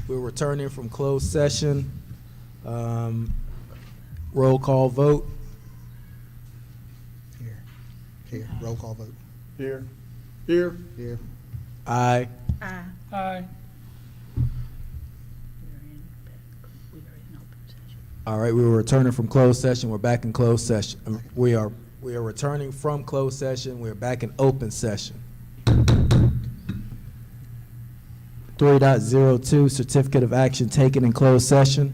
We're returning from closed session. Roll call vote. Here, roll call vote. Here. Here. Aye. Aye. Aye. All right, we were returning from closed session. We're back in closed session. We are returning from closed session. We're back in open session. 3.02, certificate of action taken in closed session.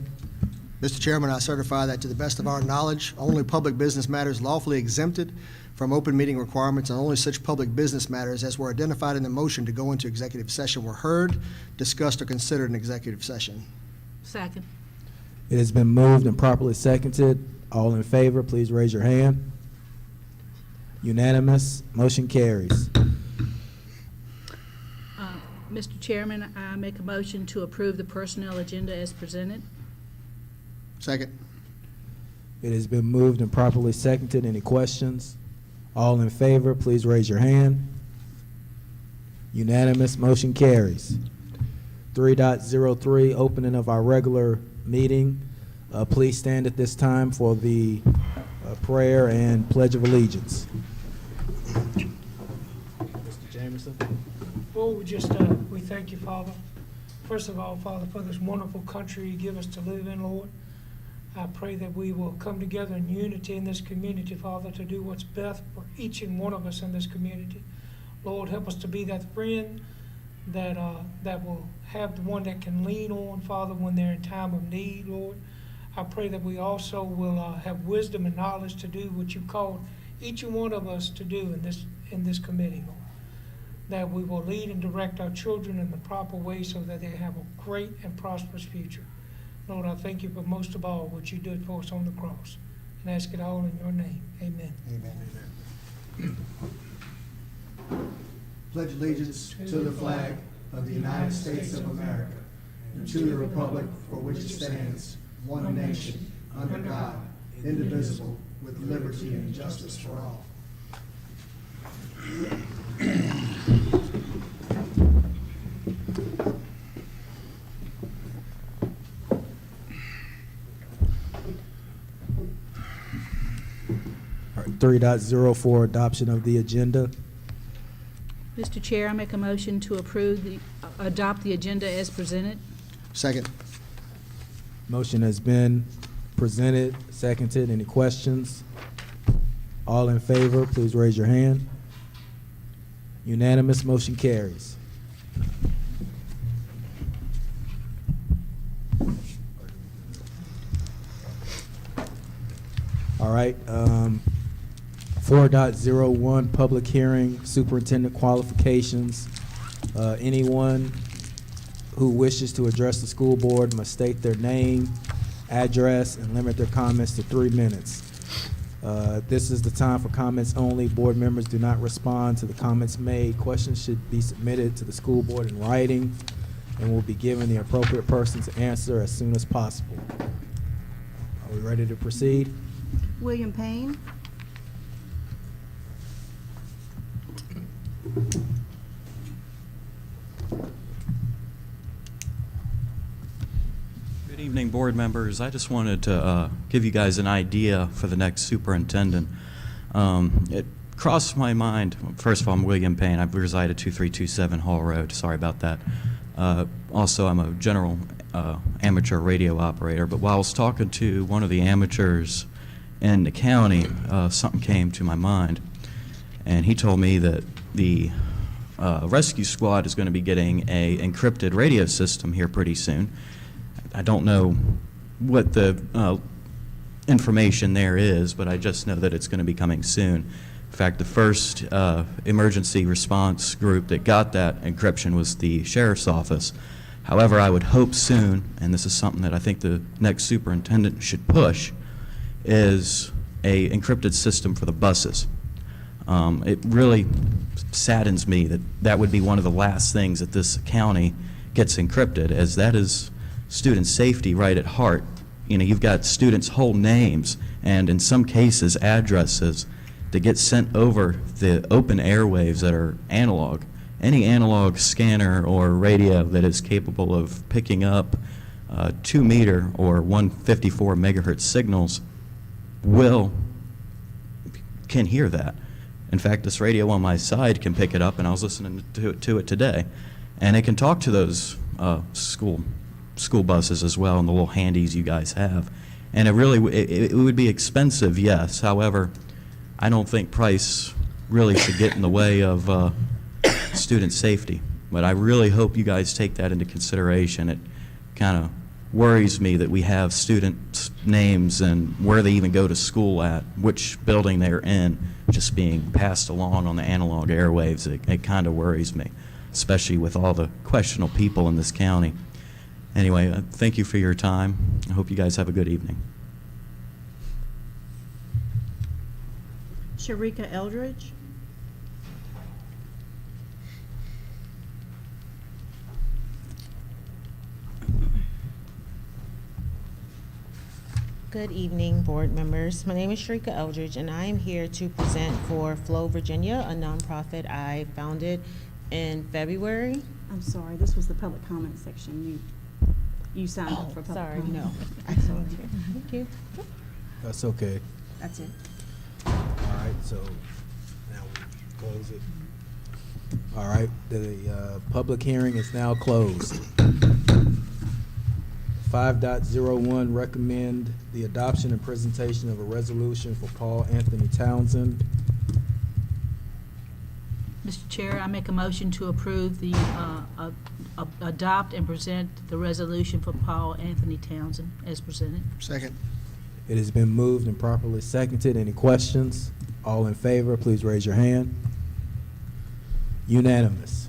Mr. Chairman, I certify that to the best of our knowledge, only public business matters lawfully exempted from open meeting requirements and only such public business matters as were identified in the motion to go into executive session were heard, discussed, or considered in executive session. Second. It has been moved and properly seconded. All in favor, please raise your hand. Unanimous. Motion carries. Mr. Chairman, I make a motion to approve the personnel agenda as presented. Second. It has been moved and properly seconded. Any questions? All in favor, please raise your hand. Unanimous. Motion carries. 3.03, opening of our regular meeting. Please stand at this time for the prayer and Pledge of Allegiance. Mr. Jamerson. Lord, we thank you, Father. First of all, Father, for this wonderful country you give us to live in, Lord. I pray that we will come together in unity in this community, Father, to do what's best for each and one of us in this community. Lord, help us to be that friend that will have the one that can lean on, Father, when they're in time of need, Lord. I pray that we also will have wisdom and knowledge to do what you called each and one of us to do in this committee, Lord. That we will lead and direct our children in the proper way so that they have a great and prosperous future. Lord, I thank you for most of all what you did for us on the cross. And ask it all in your name. Amen. Amen. Pledge allegiance to the flag of the United States of America and to the republic for which it stands, one nation, under God, indivisible, with liberty and justice for all. All right, 3.04, adoption of the agenda. Mr. Chair, I make a motion to adopt the agenda as presented. Second. Motion has been presented, seconded. Any questions? All in favor, please raise your hand. Unanimous. Motion carries. All right. 4.01, public hearing, superintendent qualifications. Anyone who wishes to address the school board must state their name, address, and limit their comments to 3 minutes. This is the time for comments only. Board members do not respond to the comments made. Questions should be submitted to the school board in writing and will be given the appropriate person to answer as soon as possible. Are we ready to proceed? William Payne. Good evening, board members. I just wanted to give you guys an idea for the next superintendent. It crossed my mind. First of all, I'm William Payne. I reside at 2327 Hall Road. Sorry about that. Also, I'm a general amateur radio operator. But while I was talking to one of the amateurs in the county, something came to my mind. And he told me that the rescue squad is going to be getting a encrypted radio system here pretty soon. I don't know what the information there is, but I just know that it's going to be coming soon. In fact, the first emergency response group that got that encryption was the sheriff's office. However, I would hope soon, and this is something that I think the next superintendent should push, is a encrypted system for the buses. It really saddens me that that would be one of the last things that this county gets encrypted, as that is student safety right at heart. You know, you've got students' whole names and in some cases addresses that get sent over the open airwaves that are analog, any analog scanner or radio that is capable of picking up 2 meter or 154 megahertz signals can hear that. In fact, this radio on my side can pick it up, and I was listening to it today, and it can talk to those school buses as well, and the little handies you guys have. And it would be expensive, yes. However, I don't think price really should get in the way of student safety. But I really hope you guys take that into consideration. It kind of worries me that we have students' names and where they even go to school at, which building they're in, just being passed along on the analog airwaves. It kind of worries me, especially with all the questionable people in this county. Anyway, thank you for your time. I hope you guys have a good evening. Sharika Eldridge. Good evening, board members. My name is Sharika Eldridge, and I am here to present for Flow Virginia, a nonprofit I founded in February. I'm sorry, this was the public comment section. You signed up for public Sorry, comment. no. I saw it here. Thank you. That's okay. That's it. All right, so now we close it. All right, the public hearing is now closed. 5.01, recommend the adoption and presentation of a resolution for Paul Anthony Townsend. Mr. Chair, I make a motion to approve the, adopt and present the resolution for Paul Anthony Townsend as presented. Second. It has been moved and properly seconded. Any questions? All in favor, please raise your hand. Unanimous.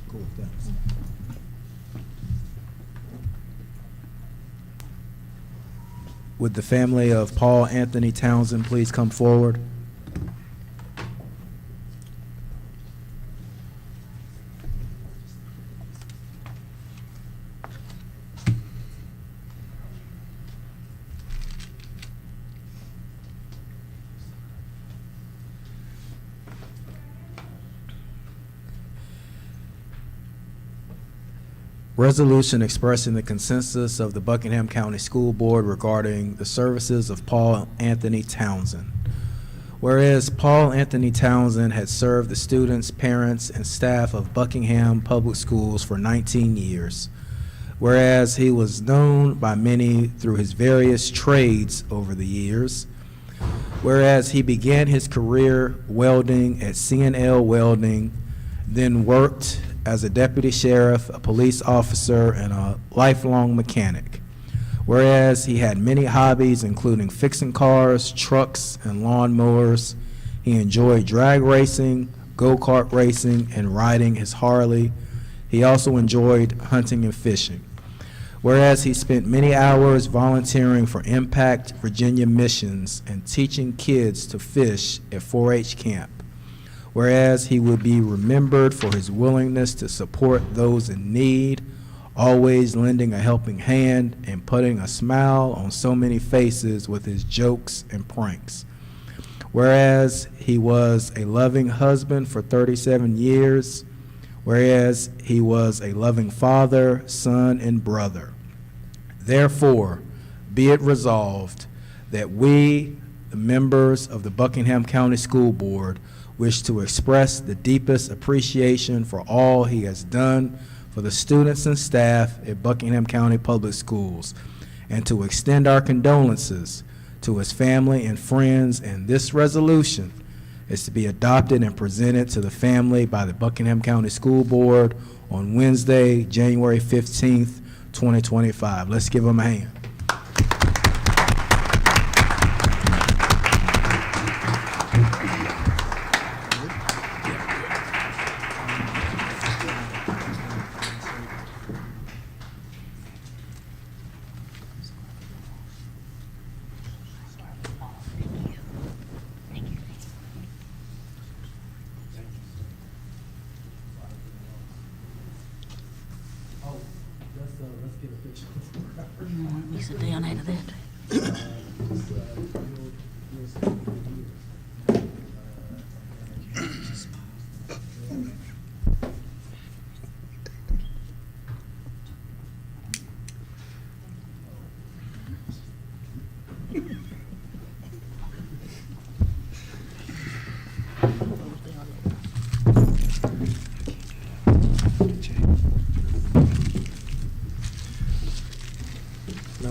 Cool, thanks. Would the family of Paul Anthony Townsend please come forward? Resolution expressing the consensus of the Buckingham County School Board regarding the services of Paul Anthony Townsend. Whereas Paul Anthony Townsend had served the students, parents, and staff of Buckingham Public Schools for 19 years. Whereas he was known by many through his various trades over the years. Whereas he began his career welding at C&L Welding, then worked as a deputy sheriff, a police officer, and a lifelong mechanic. Whereas he had many hobbies, including fixing cars, trucks, and lawnmowers. He enjoyed drag racing, go-kart racing, and riding his Harley. He also enjoyed hunting and fishing. Whereas he spent many hours volunteering for Impact Virginia missions and teaching kids to fish at 4-H camp. Whereas he would be remembered for his willingness to support those in need, always lending a helping hand and putting a smile on so many faces with his jokes and pranks. Whereas he was a loving husband for 37 years, whereas he was a loving father, son, and brother. Therefore, be it resolved that we, the members of the Buckingham County School Board, wish to express the deepest appreciation for all he has done for the students and staff at Buckingham County Public Schools, and to extend our condolences to his family and friends. And this resolution is to be adopted and presented to the family by the Buckingham County School Board on Wednesday, January 15th, 2025. Let's give him a hand. You sit down out of that. You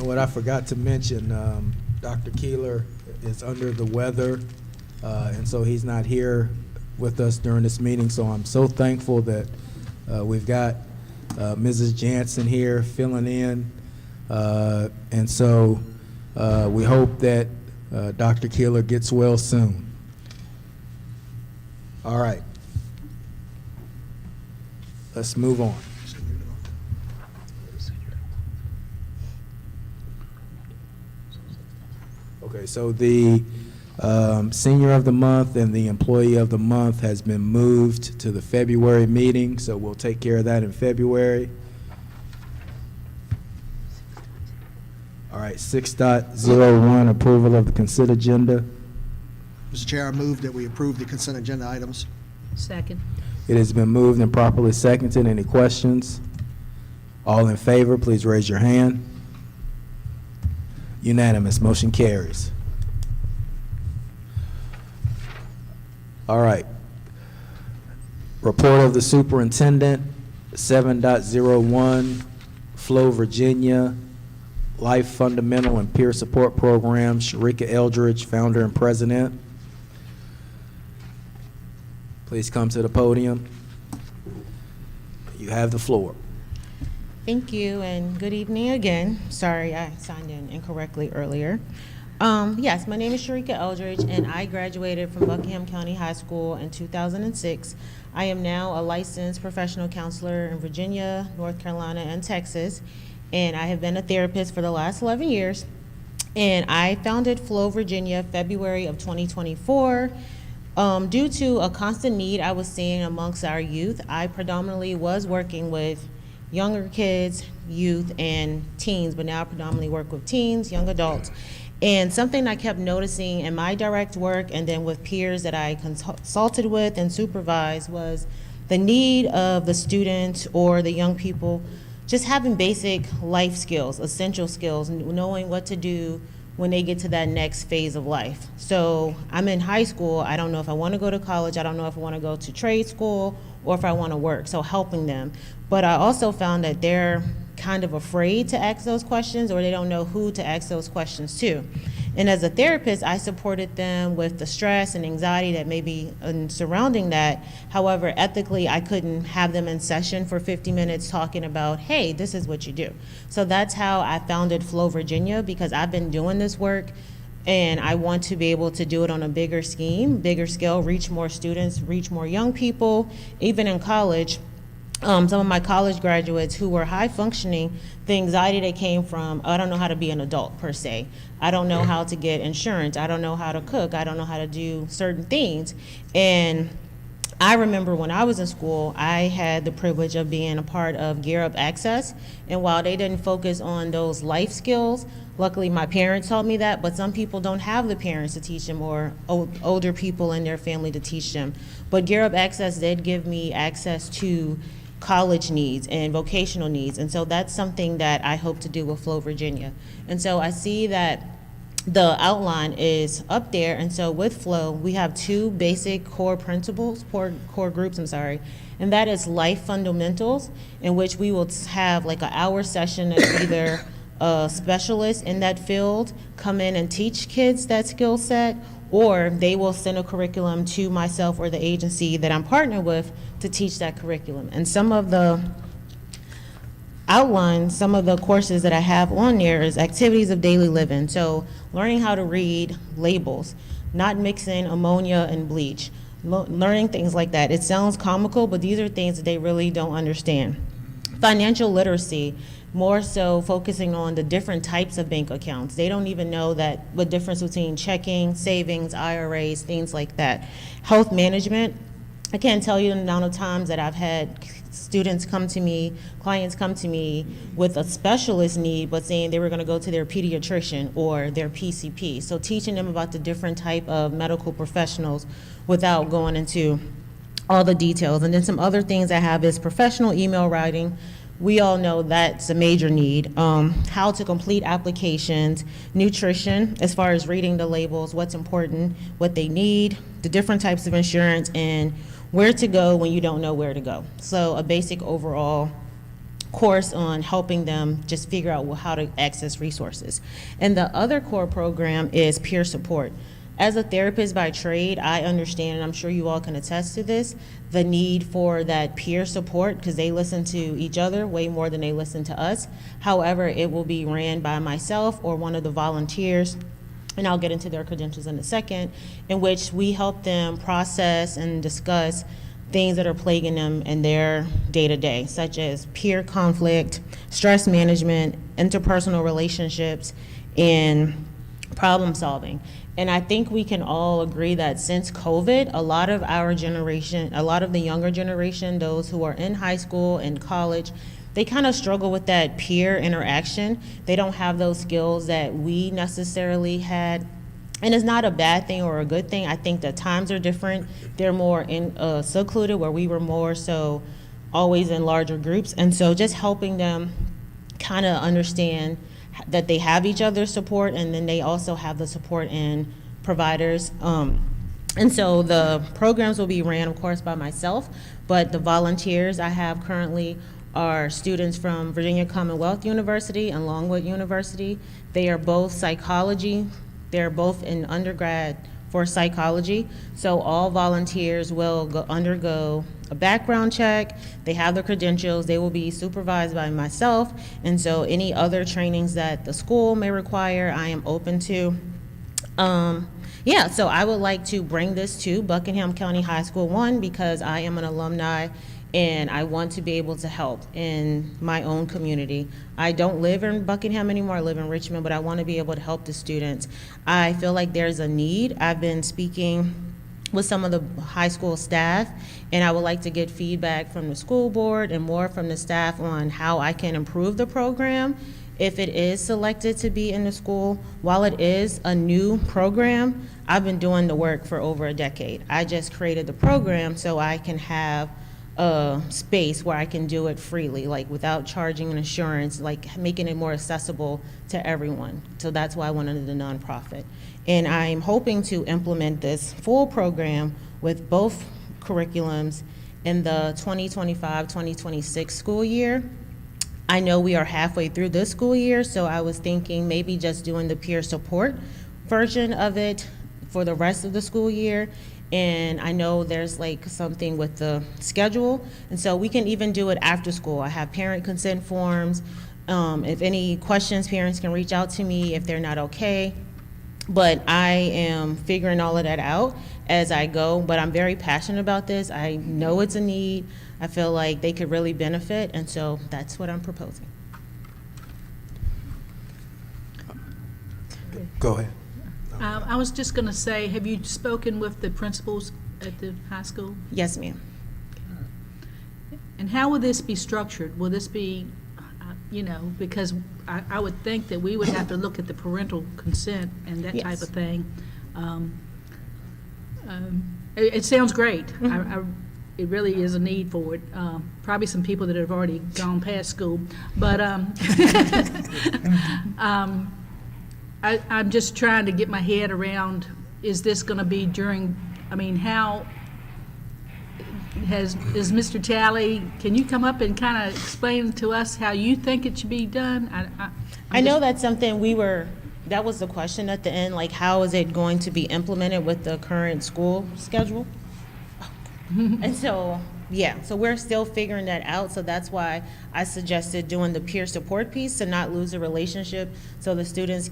know what I forgot to mention, Dr. Keeler is under the weather, and so he's not here with us during this meeting, so I'm so thankful that we've got Mrs. Jansen here filling in, and so we hope that Dr. Keeler gets well soon. All right. Let's move on. Okay, so the Senior of the Month and the Employee of the Month has been moved to the February meeting, so we'll take care of that in February. All right, 6.01, approval of the consent agenda. Mr. Chair, I move that we approve the consent agenda items. Second. It has been moved and properly seconded. Any questions? All in favor, please raise your hand. Unanimous, motion carries. All right. Report of the superintendent, 7.01, Flow, Virginia, Life Fundamental and Peer Support Program, Sharika Eldridge, founder and president. Please come to the podium. You have the floor. Thank you, and good evening again. Sorry, I signed in incorrectly earlier. Yes, my name is Sharika Eldridge, and I graduated from Buckingham County High School in 2006. I am now a licensed professional counselor in Virginia, North Carolina, and Texas, and I have been a therapist for the last 11 years. And I founded Flow Virginia February of 2024. Due to a constant need I was seeing amongst our youth, I predominantly was working with younger kids, youth, and teens, but now I predominantly work with teens, young adults. And something I kept noticing in my direct work and then with peers that I consulted with and supervised was the need of the students or the young people just having basic life skills, essential skills, knowing what to do when they get to that next phase of life. So I'm in high school, I don't know if I want to go to college, I don't know if I want to go to trade school or if I want to work, so helping them. But I also found that they're kind of afraid to ask those questions, or they don't know who to ask those questions to. And as a therapist, I supported them with the stress and anxiety that may be surrounding that. However, ethically, I couldn't have them in session for 50 minutes talking about, hey, this is what you do. So that's how I founded Flow Virginia, because I've been doing this work and I want to be able to do it on a bigger scale, reach more students, reach more young people, even in college. Some of my college graduates who were high functioning, the anxiety that came from, I don't know how to be an adult per se. I don't know how to get insurance. I don't know how to cook. I don't know how to do certain things. And I remember when I was in school, I had the privilege of being a part of Gear Up Access. And while they didn't focus on those life skills, luckily my parents taught me that, but some people don't have the parents to teach them or older people in their family to teach them. But Gear Up Access did give me access to college needs and vocational needs. And so that's something that I hope to do with Flow Virginia. And so I see that the outline is up there. And so with Flow, we have two basic core principles, core groups, and that is life fundamentals, in which we will have like an hour session that's either a specialist in that field come in and teach kids that skill set, or they will send a curriculum to myself or the agency that I'm partnered with to teach that curriculum. And some of the outlines, some of the courses that I have on there is activities of daily living. So learning how to read labels, not mixing ammonia and bleach, learning things like that. It sounds comical, but these are things that they really don't understand. Financial literacy, more so focusing on the different types of bank accounts. They don't even know that the difference between checking, savings, IRAs, things like that. Health management, I can't tell you the amount of times that I've had students come to me, clients come to me with a specialist need, but saying they were going to go to their pediatrician or their PCP. So teaching them about the different type of medical professionals without going into all the details. And then some other things I have is professional email writing. We all know that's a major need. How to complete applications, nutrition, as far as reading the labels, what's important, what they need, the different types of insurance, and where to go when you don't know where to go. So a basic overall course on helping them just figure out how to access resources. And the other core program is peer support. As a therapist by trade, I understand, and I'm sure you all can attest to this, the need for that peer support, because they listen to each other way more than they listen to us. However, it will be ran by myself or one of the volunteers, and I'll get into their credentials in a second, in which we help them process and discuss things that are plaguing them in their day-to-day, such as peer conflict, stress management, interpersonal relationships, and problem solving. And I think we can all agree that since COVID, a lot of our generation, a lot of the younger generation, those who are in high school and college, they kind of struggle with that peer interaction. They don't have those skills that we necessarily had. And it's not a bad thing or a good thing. I think the times are different. They're more in secluded, where we were more so always in larger groups. And so just helping them kind of understand that they have each other's support, and then they also have the support in providers. And so the programs will be ran, of course, by myself, but the volunteers I have currently are students from Virginia Commonwealth University and Longwood University. They are both psychology. They're both in undergrad for psychology. So all volunteers will undergo a background check. They have their credentials. They will be supervised by myself. And so any other trainings that the school may require, I am open to. Yeah, so I would like to bring this to Buckingham County High School, one, because I am an alumni and I want to be able to help in my own community. I don't live in Buckingham anymore, I live in Richmond, but I want to be able to help the students. I feel like there's a need. I've been speaking with some of the high school staff, and I would like to get feedback from the school board and more from the staff on how I can improve the program if it is selected to be in the school. While it is a new program, I've been doing the work for over a decade. I just created the program so I can have a space where I can do it freely, like without charging an insurance, like making it more accessible to everyone. So that's why I wanted the nonprofit. And I'm hoping to implement this full program with both curriculums in the 2025-2026 school year. I know we are halfway through this school year, so I was thinking maybe just doing the peer support version of it for the rest of the school year. And I know there's like something with the schedule, and so we can even do it after school. I have parent consent forms. If any questions, parents can reach out to me if they're not okay. But I am figuring all of that out as I go, but I'm very passionate about this. I know it's a need. I feel like they could really benefit, and so that's what I'm proposing. Go ahead. I was just going to say, have you spoken with the principals at the high school? Yes, ma'am. And how will this be structured? Will this be, because I would think that we would have to look at the parental consent and that type Yes. of thing. It sounds great. It really is a need for it. Probably some people that have already gone past school. But I'm just trying to get my head around, is this going to be during, how is Mr. Talley, can you come up and kind of explain to us how you think it should be done? I know that's something that was the question at the end, like how is it going to be implemented with the current school schedule? And so, yeah, so we're still figuring that out, so that's why I suggested doing the peer support piece to not lose a relationship, so the students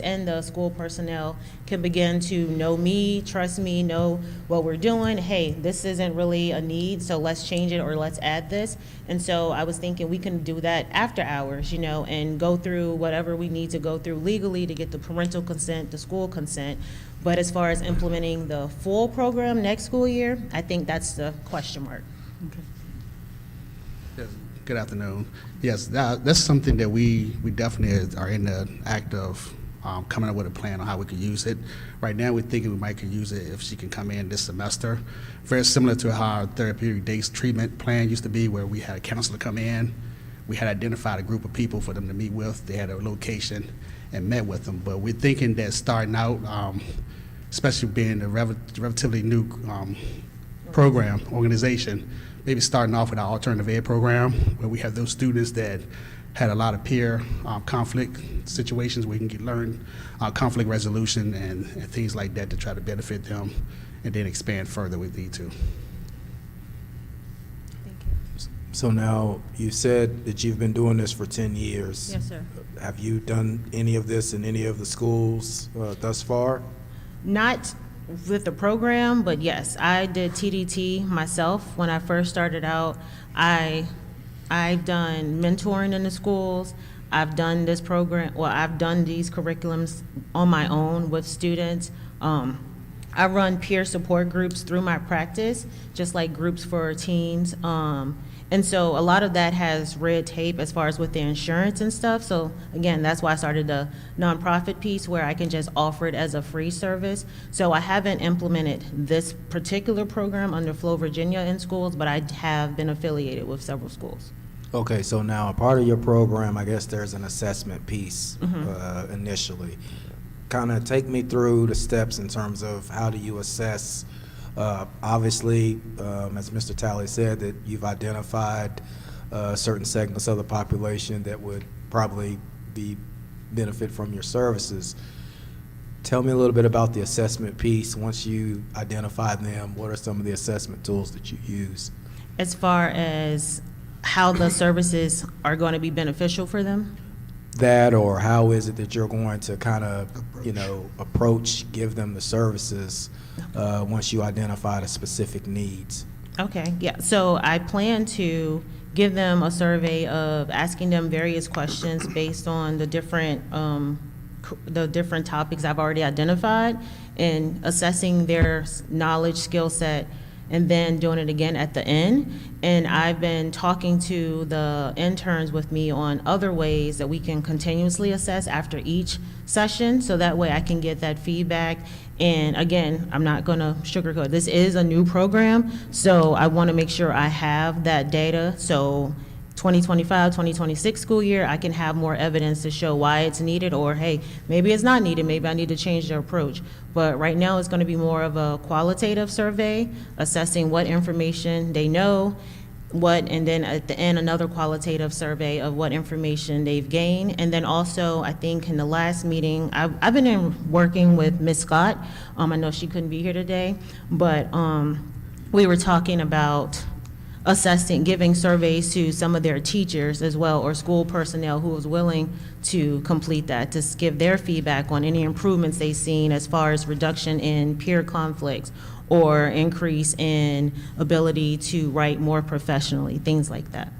and the school personnel can begin to know me, trust me, know what we're doing. Hey, this isn't really a need, so let's change it or let's add this. And so I was thinking we can do that after hours, and go through whatever we need to go through legally to get the parental consent, the school consent. But as far as implementing the full program next school year, I think that's the question mark. Yes, good afternoon. Yes, that's something that we definitely are in the act of coming up with a plan on how we could use it. Right now, we're thinking we might could use it if she can come in this semester. Very similar to how our therapeutic days treatment plan used to be, where we had a counselor come in. We had identified a group of people for them to meet with. They had a location and met with them. But we're thinking that starting out, especially being a relatively new program, organization, maybe starting off with our alternative ed program, where we have those students that had a lot of peer conflict situations where we can learn conflict resolution and things like that to try to benefit them, and then expand further if we need to. So now, you said that you've been doing this for 10 years. Yes, sir. Have you done any of this in any of the schools thus far? Not with the program, but yes, I did TDT myself when I first started out. I've done mentoring in the schools. I've done this program, well, I've done these curriculums on my own with students. I run peer support groups through my practice, just like groups for teens. And so a lot of that has red tape as far as with the insurance and stuff. So again, that's why I started the nonprofit piece where I can just offer it as a free service. So I haven't implemented this particular program under Flow, Virginia in schools, but I have been affiliated with several schools. Okay, so now a part of your program, I guess there's an assessment piece initially. Kind of take me through the steps in terms of how do you assess. Obviously, as Mr. Talley said, that you've identified certain segments of the population that would probably benefit from your services. Tell me a little bit about the assessment piece. Once you identify them, what are some of the assessment tools that you use? As far as how the services are going to be beneficial for them? That, or how is it that you're going to kind of, approach, give them the services once you identify the specific needs? Okay, yeah, so I plan to give them a survey of asking them various questions based on the different topics I've already identified, and assessing their knowledge, skill set, and then doing it again at the end. And I've been talking to the interns with me on other ways that we can continuously assess after each session, so that way I can get that feedback. And again, I'm not gonna sugarcoat, this is a new program, so I wanna make sure I have that data, so 2025, 2026 school year, I can have more evidence to show why it's needed, or hey, maybe it's not needed, maybe I need to change the approach. But right now, it's gonna be more of a qualitative survey, assessing what information they know, and then at the end, another qualitative survey of what information they've gained. And then also, I think in the last meeting, I've been working with Ms. Scott. I know she couldn't be here today, but we were talking about assessing, giving surveys to some of their teachers as well, or school personnel who was willing to complete that, to give their feedback on any improvements they've seen as far as reduction in peer conflicts or increase in ability to write more professionally, things like that.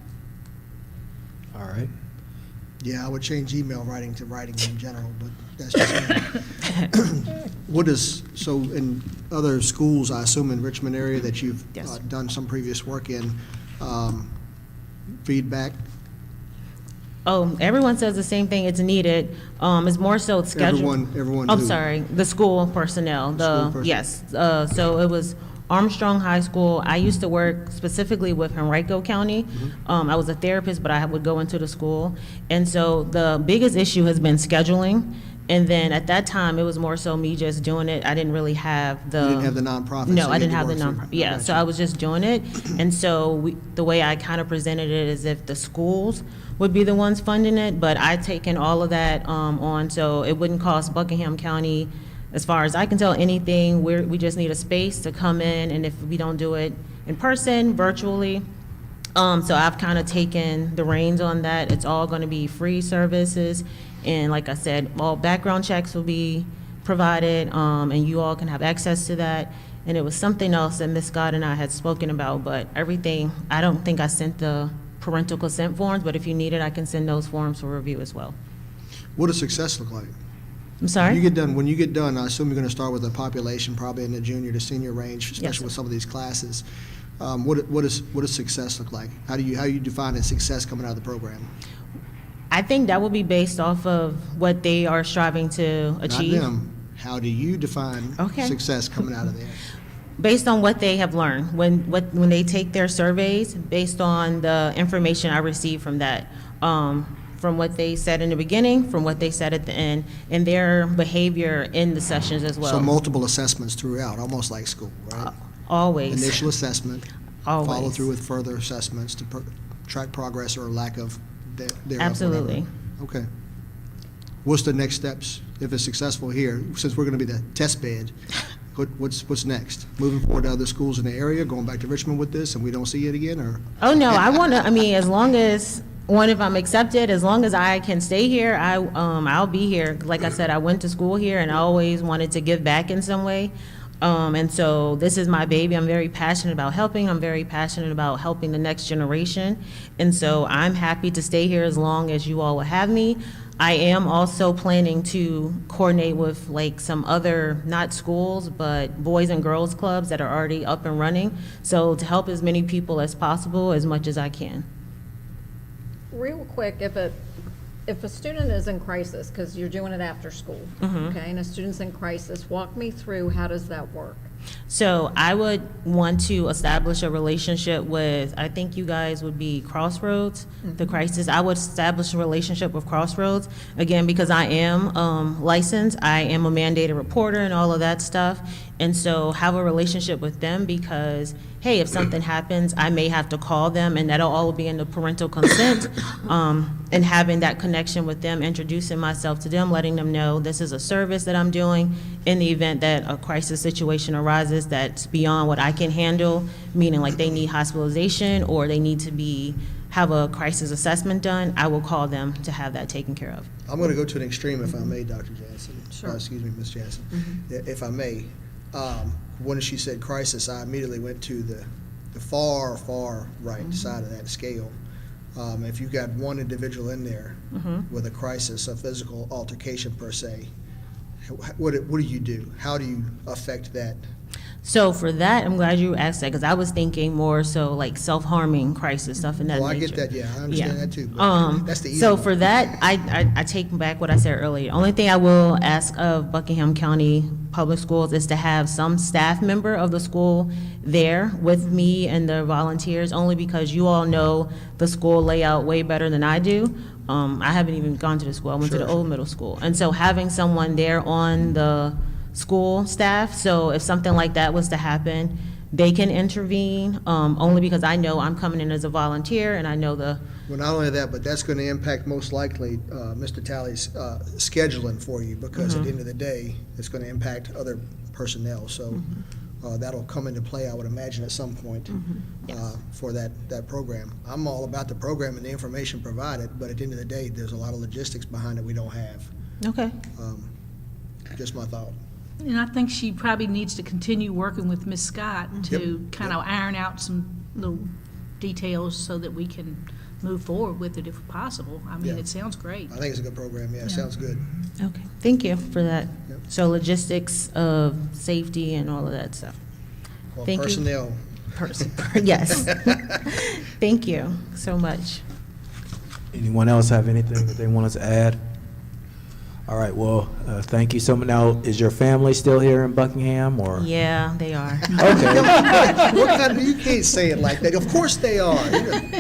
All right. Yeah, I would change email writing to writing in general, but that's just me. So in other schools, I assume in Richmond area that you've Yes. done some previous work in, feedback? Oh, everyone says the same thing, it's needed. It's more so scheduled. Everyone I'm who? sorry, the school personnel, School personnel. yes. So it was Armstrong High School. I used to work specifically with Henrico County. I was a therapist, but I would go into the school. And so the biggest issue has been scheduling. And then at that time, it was more so me just doing it. I didn't really have the. You didn't have the nonprofit? No, so I you didn't had have to the work through- nonprofit. Yeah, got so you. I was just doing it. And so the way I kind of presented it is if the schools would be the ones funding it, but I'd taken all of that on, so it wouldn't cost Buckingham County, as far as I can tell, anything. We just need a space to come in, and if we don't do it in person, virtually. So I've kind of taken the reins on that. It's all going to be free services. And like I said, all background checks will be provided, and you all can have access to that. And it was something else that Ms. Scott and I had spoken about, but everything, I don't think I sent the parental consent forms, but if you need it, I can send those forms for review as well. What does success look like? I'm sorry? When you get done, I assume you're going to start with a population probably in the junior to senior range, Yes, especially sir. with some of these classes. What does success look like? How you define success coming out of the program? I think that will be based off of what they are striving to achieve. Not them. How do you define Okay. success coming out of there? Based on what they have learned, when they take their surveys, based on the information I receive from that, from what they said in the beginning, from what they said at the end, and their behavior in the sessions as well. So multiple assessments throughout, almost like school, right? Always. Initial assessment, Always. follow through with further assessments to track progress or lack of thereof, whatever. Absolutely. Okay. What's the next steps if it's successful here? Since we're going to be the test bed, what's next? Moving forward to other schools in the area, going back to Richmond with this, and we don't see it again, or? Oh, no, I mean, as long as, if I'm accepted, as long as I can stay here, I'll be here. Like I said, I went to school here, and I always wanted to give back in some way. And so this is my baby. I'm very passionate about helping. I'm very passionate about helping the next generation. And so I'm happy to stay here as long as you all will have me. I am also planning to coordinate with like some other, not schools, but boys and girls clubs that are already up and running. So to help as many people as possible, as much as I can. Real quick, if a student is in crisis, because you're doing it after school, okay, and a student's in crisis, walk me through, how does that work? So I would want to establish a relationship with, I think you guys would be Crossroads, the crisis. I would establish a relationship with Crossroads, again, because I am licensed, I am a mandated reporter and all of that stuff. And so have a relationship with them because, hey, if something happens, I may have to call them, and that'll all be in the parental consent. And having that connection with them, introducing myself to them, letting them know this is a service that I'm doing in the event that a crisis situation arises that's beyond what I can handle, meaning like they need hospitalization or they need to have a crisis assessment done, I will call them to have that taken care of. I'm going to go to an extreme if I may, Dr. Jansen. Sure. Excuse me, Ms. Jansen. If I may. When she said crisis, I immediately went to the far right side of that scale. If you've got one individual in there with a crisis, a physical altercation per se, what do you do? How do you affect that? So for that, I'm glad you asked that, because I was thinking more so like self-harming crisis, stuff in that Well, I nature. get that, yeah, I understand Yeah. that too. But that's the easy So one. for that, I take back what I said earlier. Only thing I will ask of Buckingham County Public Schools is to have some staff member of the school there with me and the volunteers, only because you all know the school layout way better than I do. I haven't even gone to the school. I went to the Sure. old middle school. And so having someone there on the school staff, so if something like that was to happen, they can intervene, only because I know I'm coming in as a volunteer and I know the, Well, not only that, but that's going to impact most likely Mr. Talley's scheduling for you, because at the end of the day, it's going to impact other personnel. So that'll come into play, I would imagine, at some point for that program. I'm all about the program and the information provided, but at the end of the day, there's a lot of logistics behind it we don't have. okay. Just my thought. And I think she probably needs to continue working with Ms. Scott to Yep, kind of iron out some little details so that we can move forward with it if possible. I mean, Yeah. it sounds great. I think it's a good program, yeah, sounds good. Okay, thank you for that. Yep. So logistics of safety and all of that stuff. Well, Thank you. personnel. Yes. Thank you so much. Anyone else have anything that they want us to add? All right, well, thank you so much. Now, is your family still here in Buckingham, or? Yeah, they are. Okay. What kind of, you can't say it like that. Of course they are.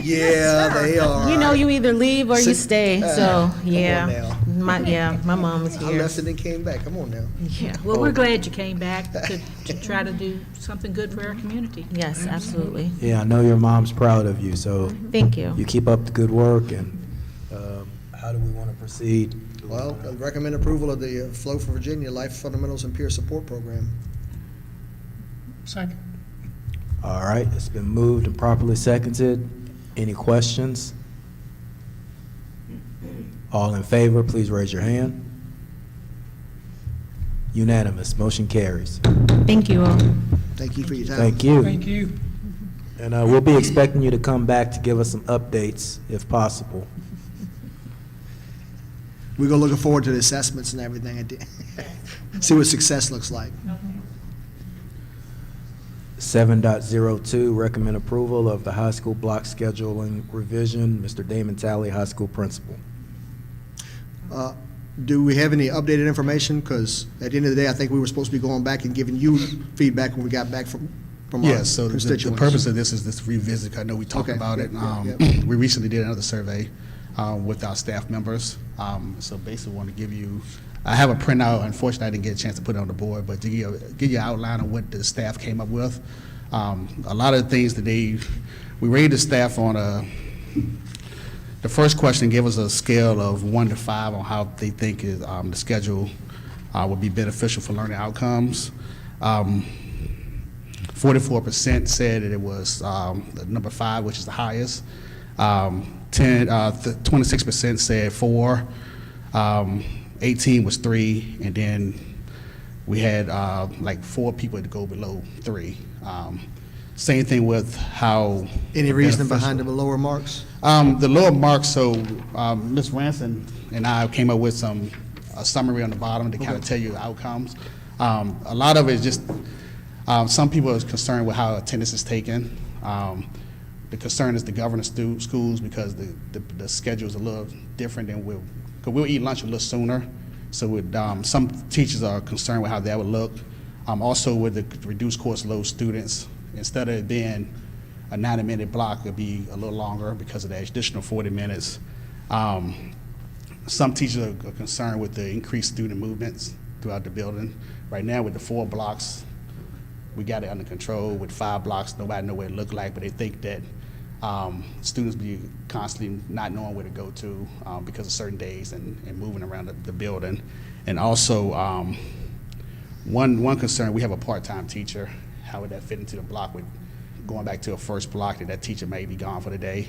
Yeah, they are. You know, you either leave or you Sit- stay, so, come on yeah. My mom is I here. left and then came back. Come on now. Yeah, Well, we're glad you came back to try to do something good for our community. yes, absolutely. Yeah, I know your mom's proud of you, so Thank you. you keep up the good work, and how do we want to proceed? Well, I recommend approval of the Flow for Virginia Life Fundamentals and Peer Support Program. Second. All right, it's been moved and properly seconded. Any questions? All in favor, please raise your hand. Unanimous, motion carries. Thank you all. Thank you for your time. Thank you. Thank you. And we'll be expecting you to come back to give us some updates, if possible. We're gonna looking forward to the assessments and everything, see what success looks like. 7.02, recommend approval of the high school block scheduling revision. Mr. Damon Talley, high school principal. Do we have any updated information? Because at the end of the day, I think we were supposed to be going back and giving you feedback when we got back from our Yes, so the constituents. purpose of this is this revisit. I know we talked Okay, about it. yeah. We recently did another survey with our staff members. So basically want to give you, I have a printout. Unfortunately, I didn't get a chance to put it on the board, but to give you an outline of what the staff came up with. A lot of the things that we rated the staff on the first question gave us a scale of 1 to 5 on how they think the schedule would be beneficial for learning outcomes. 44% said that it was the number 5, which is the highest. 26% said 4. 18 was 3, and then we had like 4 people to go below 3. Same thing with how. Any reason beneficial. behind the lower marks? The lower marks, so Ms. Ranson and I came up with a summary on the bottom to kind of tell you the outcomes. A lot of it is just, some people are concerned with how attendance is taken. The concern is the governor schools because the schedule is a little different than because we'll eat lunch a little sooner. So with, some teachers are concerned with how that would look. Also with the reduced course load students, instead of it being a 90-minute block, it'll be a little longer because of the additional 40 minutes. Some teachers are concerned with the increased student movements throughout the building. Right now with the 4 blocks, we got it under control. With 5 blocks, nobody know what it looked like, but they think that students be constantly not knowing where to go to because of certain days and moving around the building. And also, one concern, we have a part-time teacher. How would that fit into the block with going back to a first block that teacher may be gone for the day?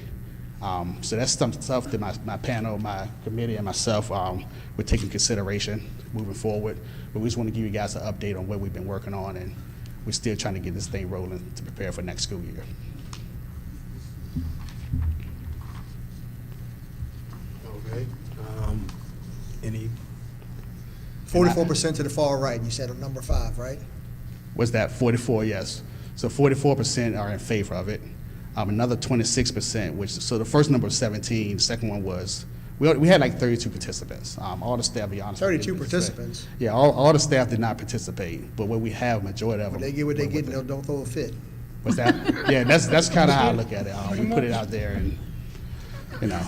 So that's some stuff that my panel, my committee, and myself we're taking consideration moving forward. But we just want to give you guys an update on what we've been working on, and we're still trying to get this thing rolling to prepare for next school year. Okay. Any, 44% to the far right, you said number 5, right? Was that 44? Yes. So 44% are in favor of it. Another 26%, so the first number was 17. The second one was, we had like 32 participants. All the staff, to be honest. 32 didn't participate. participants. Yeah, all the staff did not participate, but what we have, majority of them. When they get what they were get, with it. don't throw a fit. What's that? Yeah, that's kind of how I look at it. We put it out there and, you know.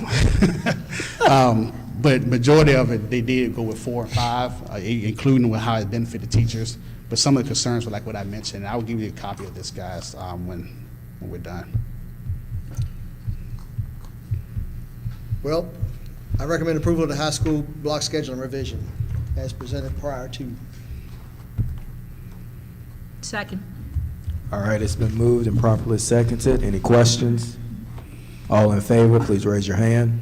But majority of it, they did go with 4 and 5, including with how it benefited teachers. But some of the concerns were like what I mentioned. I will give you a copy of this, guys, when we're done. Well, I recommend approval of the high school block scheduling revision as presented prior to. Second. all right, it's been moved and properly seconded. Any questions? All in favor, please raise your hand.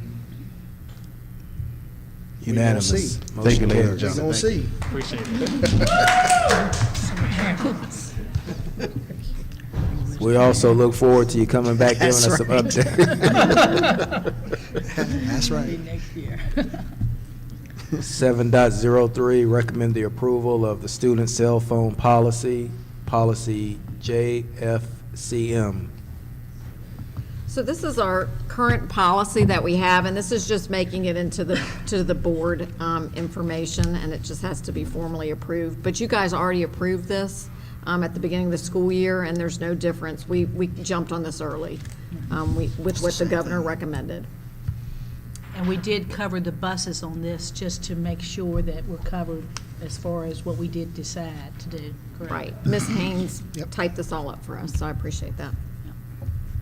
We gonna see. Unanimous. Thank you, Motion ladies and carries. We're gonna see. Appreciate it. We also look forward to you coming back, giving us That's some right. updates. That's right. 7.03, recommend the approval of the student cell phone policy, policy JFCM. So this is our current policy that we have, and this is just making it into the board information, and it just has to be formally approved. But you guys already approved this at the beginning of the school year, and there's no difference. We jumped on this early with what the governor recommended. And we did cover the buses on this just to make sure that we're covered as far as what we did decide to do, correct? Right. Ms. Haynes Yep. typed this all up for us, so I appreciate that.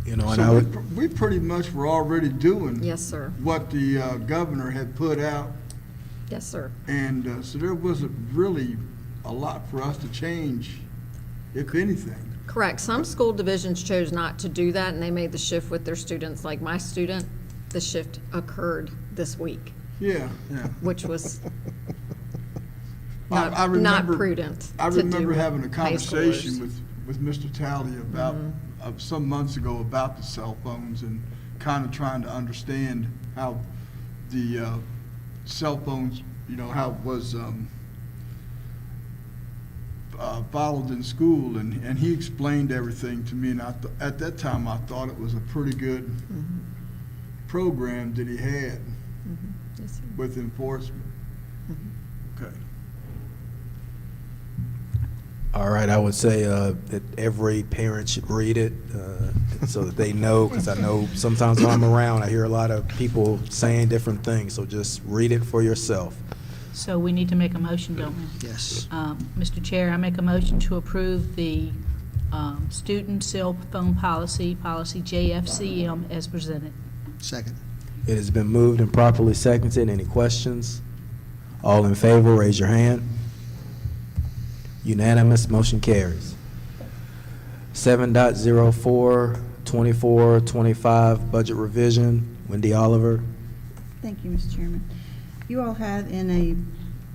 You know, and I So would, we pretty much were already doing Yes, sir. what the governor had put out, Yes, sir. and so there wasn't really a lot for us to change, if anything. Correct. Some school divisions chose not to do that, and they made the shift with their students. Like my student, the shift occurred this week, Yeah. which was I not remember- prudent I to do remember having a high schoolers. conversation with Mr. Talley about, some months ago about the cell phones and kind of trying to understand how the cell phones, how it was followed in school, and he explained everything to me, and at that time, I thought it was a pretty good program that he had Yes, sir. with enforcement. Okay. All right, I would say that every parent should read it so that they know, because I know sometimes when I'm around, I hear a lot of people saying different things, so just read it for yourself. So we need to make a motion, don't we? Yes. Mr. Chair, I make a motion to approve the student cell phone policy, policy JFCM, as presented. Second. It has been moved and properly seconded. Any questions? All in favor, raise your hand. Unanimous, motion carries. 7.04, 24-25 budget revision. Wendy Oliver. Thank you, Mr. Chairman. You all have in a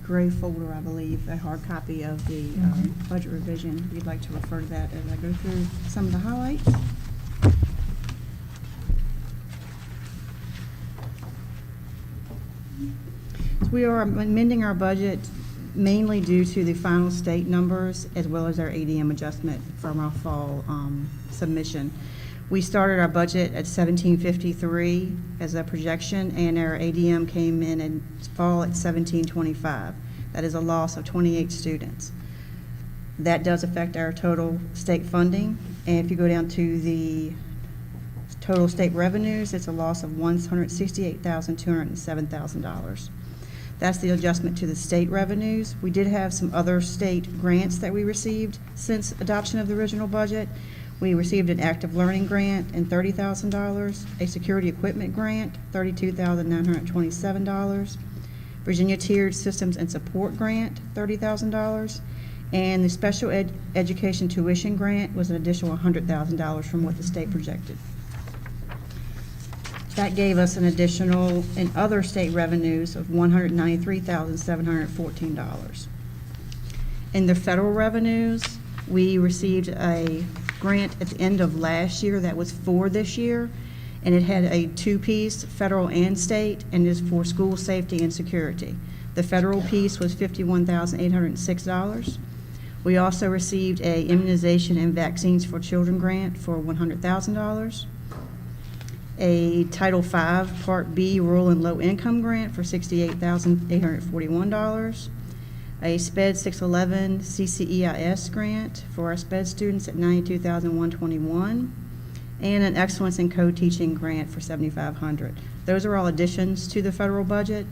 gray folder, I believe, a hard copy of the budget revision. If you'd like to refer to that as I go through some of the highlights. So we are amending our budget mainly due to the final state numbers as well as our ADM adjustment from our fall submission. We started our budget at 1753 as a projection, and our ADM came in fall at 1725. That is a loss of 28 students. That does affect our total state funding, and if you go down to the total state revenues, it's a loss of $168,207,000. That's the adjustment to the state revenues. We did have some other state grants that we received since adoption of the original budget. We received an active learning grant and $30,000, a security equipment grant, $32,927, Virginia Tiered Systems and Support Grant, $30,000, and the special education tuition grant was an additional $100,000 from what the state projected. That gave us an additional in other state revenues of $193,714. In the federal revenues, we received a grant at the end of last year that was for this year, and it had a two-piece, federal and state, and is for school safety and security. The federal piece was $51,806. We also received a immunization and vaccines for children grant for $100,000. A Title V Part B rural and low income grant for $68,841. A SPED 611 CCEIS grant for our SPED students at $92,121, and an Excellence in Co-Teaching grant for $7,500. Those are all additions to the federal budget.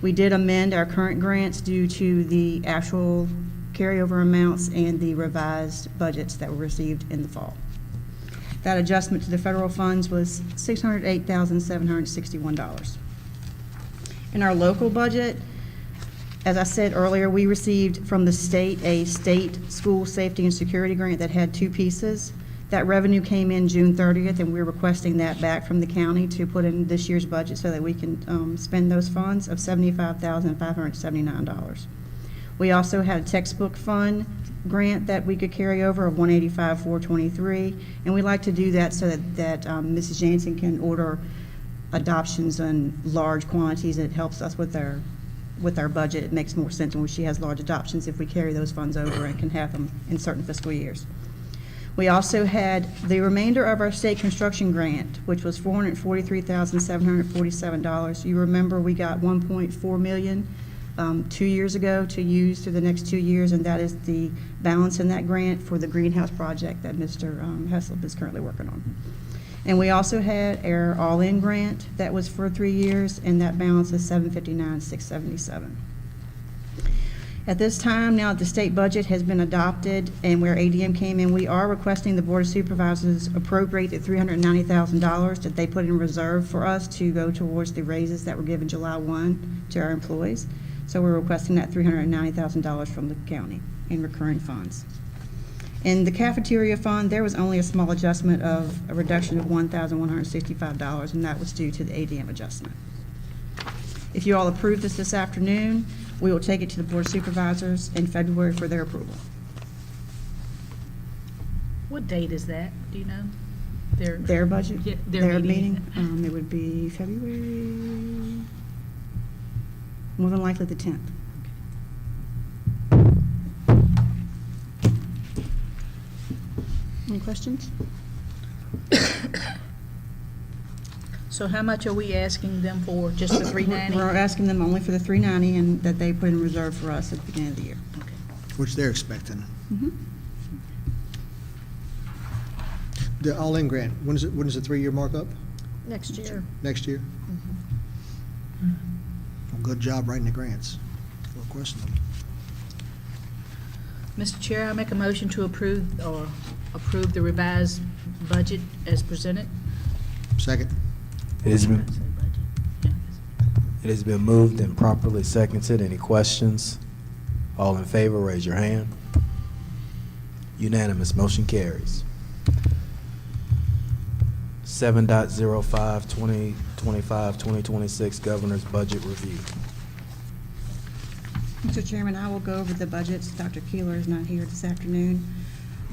We did amend our current grants due to the actual carryover amounts and the revised budgets that were received in the fall. That adjustment to the federal funds was $608,761. In our local budget, as I said earlier, we received from the state a state school safety and security grant that had two pieces. That revenue came in June 30th, and we're requesting that back from the county to put in this year's budget so that we can spend those funds of $75,579. We also had a textbook fund grant that we could carry over of $185,423, and we like to do that so that Mrs. Jansen can order adoptions in large quantities. It helps us with our budget. It makes more sense when she has large adoptions if we carry those funds over and can have them in certain fiscal years. We also had the remainder of our state construction grant, which was $443,747. You remember we got $1.4 million 2 years ago to use through the next 2 years, and that is the balance in that grant for the greenhouse project that Mr. Heslop is currently working on. And we also had our all-in grant that was for 3 years, and that balance is $759,677. At this time, now that the state budget has been adopted and where ADM came in, we are requesting the Board of Supervisors appropriate the $390,000 that they put in reserve for us to go towards the raises that were given July 1 to our employees. So we're requesting that $390,000 from the county in recurring funds. In the cafeteria fund, there was only a small adjustment of a reduction of $1,165, and that was due to the ADM adjustment. If you all approve this afternoon, we will take it to the Board of Supervisors in February for their approval. What date is that? Do you know? Their budget, Yeah, their meeting, it would be February. More than likely the 10th. Any questions? So how much are we asking them for, just the 390? We're asking them only for the 390 and that they put in reserve for us at the beginning of the year. Okay. Which they're expecting. Mhm. The all-in grant, when is the 3-year mark up? Next year. Next year? Well, good job writing the grants. No question. Mr. Chair, I make a motion to approve the revised budget as presented. Second. It has been moved and properly seconded. Any questions? All in favor, raise your hand. Unanimous, motion carries. 7.05, 2025-2026 Governor's Budget Review. Mr. Chairman, I will go over the budgets. Dr. Keeler is not here this afternoon.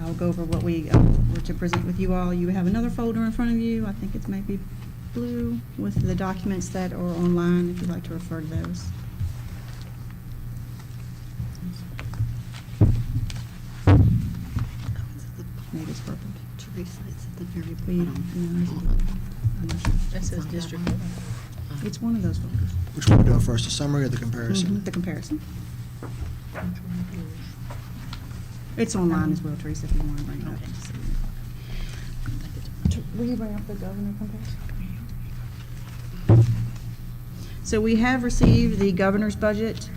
I'll go over what we were to present with you all. You have another folder in front of you. I think it's maybe blue with the documents that are online, if you'd like to refer to those. Maybe it's purple. Teresa, it's at the very Well, you bottom. don't, no, That says district. it's one of those folders. Which one we doing first, the summary or the comparison? The comparison. It's online as well, Teresa, if you want to bring it up. Will you bring up the governor comparison? So we have received the governor's budget.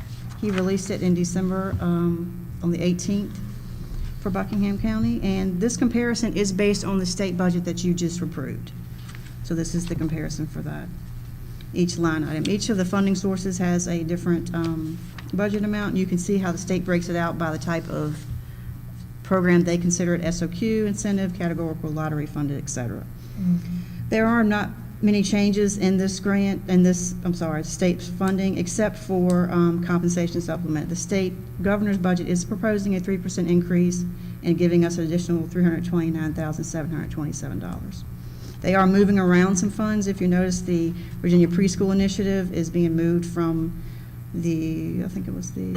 He released it in December on the 18th for Buckingham County, and this comparison is based on the state budget that you just approved. So this is the comparison for that, each line item. Each of the funding sources has a different budget amount, and you can see how the state breaks it out by the type of program they consider it, SOQ, incentive, categorical, lottery funded, et cetera. There are not many changes in this grant, state funding, except for compensation supplement. The state governor's budget is proposing a 3% increase and giving us an additional $329,727. They are moving around some funds. If you notice, the Virginia Preschool Initiative is being moved from I think it was the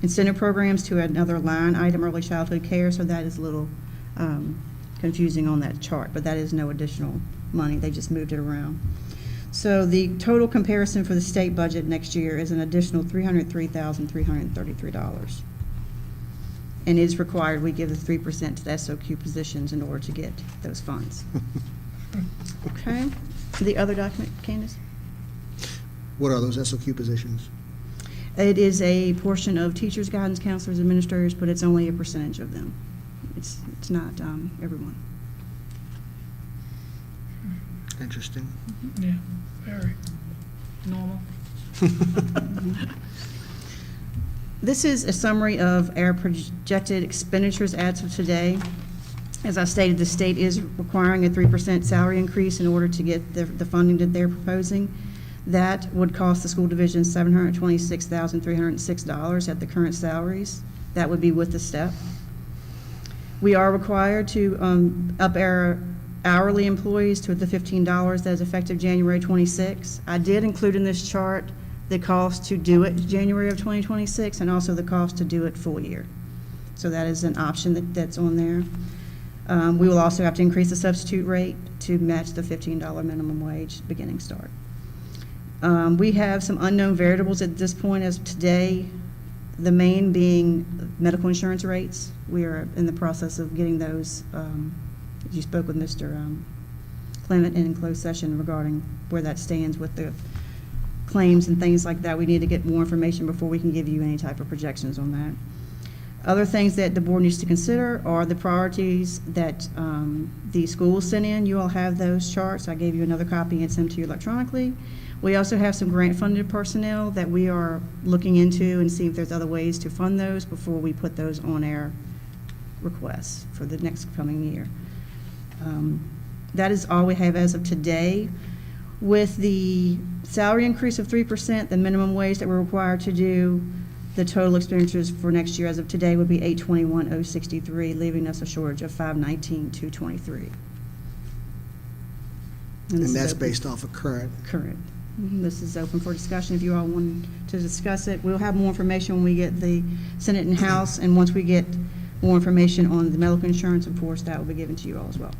incentive programs to another line item, early childhood care, so that is a little confusing on that chart, but that is no additional money. They just moved it around. So the total comparison for the state budget next year is an additional $303,333. And it is required we give the 3% to the SOQ positions in order to get those funds. Okay. The other document, Candace? What are those SOQ positions? It is a portion of teachers, guidance counselors, administrators, but it's only a percentage of them. It's not everyone. Interesting. Yeah, very. Normal. This is a summary of our projected expenditures as of today. As I stated, the state is requiring a 3% salary increase in order to get the funding that they're proposing. That would cost the school division $726,306 at the current salaries. That would be with the step. We are required to up our hourly employees to the $15 that is effective January 26. I did include in this chart the cost to do it January of 2026 and also the cost to do it full year. So that is an option that's on there. We will also have to increase the substitute rate to match the $15 minimum wage beginning start. We have some unknown variables at this point as of today, the main being medical insurance rates. We are in the process of getting those. You spoke with Mr. Clement in closed session regarding where that stands with the claims and things like that. We need to get more information before we can give you any type of projections on that. Other things that the board needs to consider are the priorities that the schools sent in. You all have those charts. I gave you another copy and sent them to you electronically. We also have some grant-funded personnel that we are looking into and see if there's other ways to fund those before we put those on our requests for the next coming year. That is all we have as of today. With the salary increase of 3%, the minimum wage that we're required to do, the total expenditures for next year as of today would be $821,063, leaving us a shortage of $519,223. And that's based off of current. Current. This is open for discussion if you all want to discuss it. We'll have more information when we get the Senate and House, and once we get more information on the medical insurance, of course, that will be given to you all as well.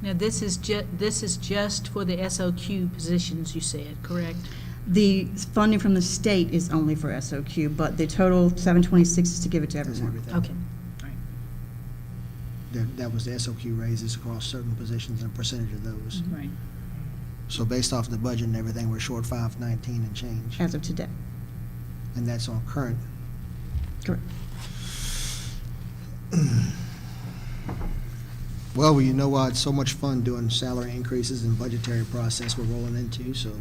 Now, this is just for the SOQ positions, you said, correct? The funding from the state is only for SOQ, but the total 726 is to give it to That's everyone. everything. Okay. That was the SOQ raises across certain positions and percentage of those. Right. So based off the budget and everything, we're short 519 and change. As of today. And that's on current. Correct. Well, you know why it's so much fun doing salary increases and budgetary process we're rolling into, so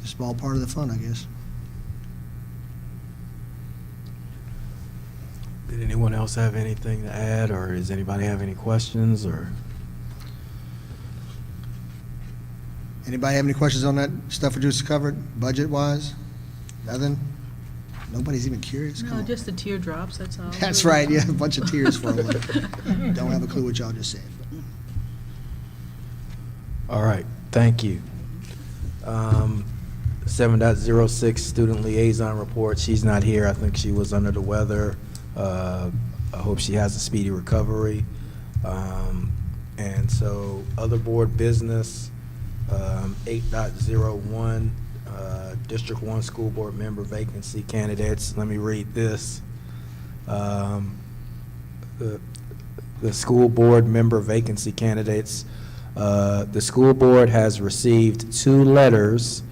it's all part of the fun, I guess. Did anyone else have anything to add, or does anybody have any questions, or? Anybody have any questions on that stuff we just covered, budget-wise? Nothing? Nobody's even curious? Come No, on. just the teardrops, that's all. That's right, yeah, a bunch of tears for a moment. Don't have a clue what y'all just said. All right, thank you. 7.06 student liaison report. She's not here. I think she was under the weather. I hope she has a speedy recovery. And so other board business, 8.01, District 1 school board member vacancy candidates. Let me read this. The school board member vacancy candidates. The school board has received 2 letters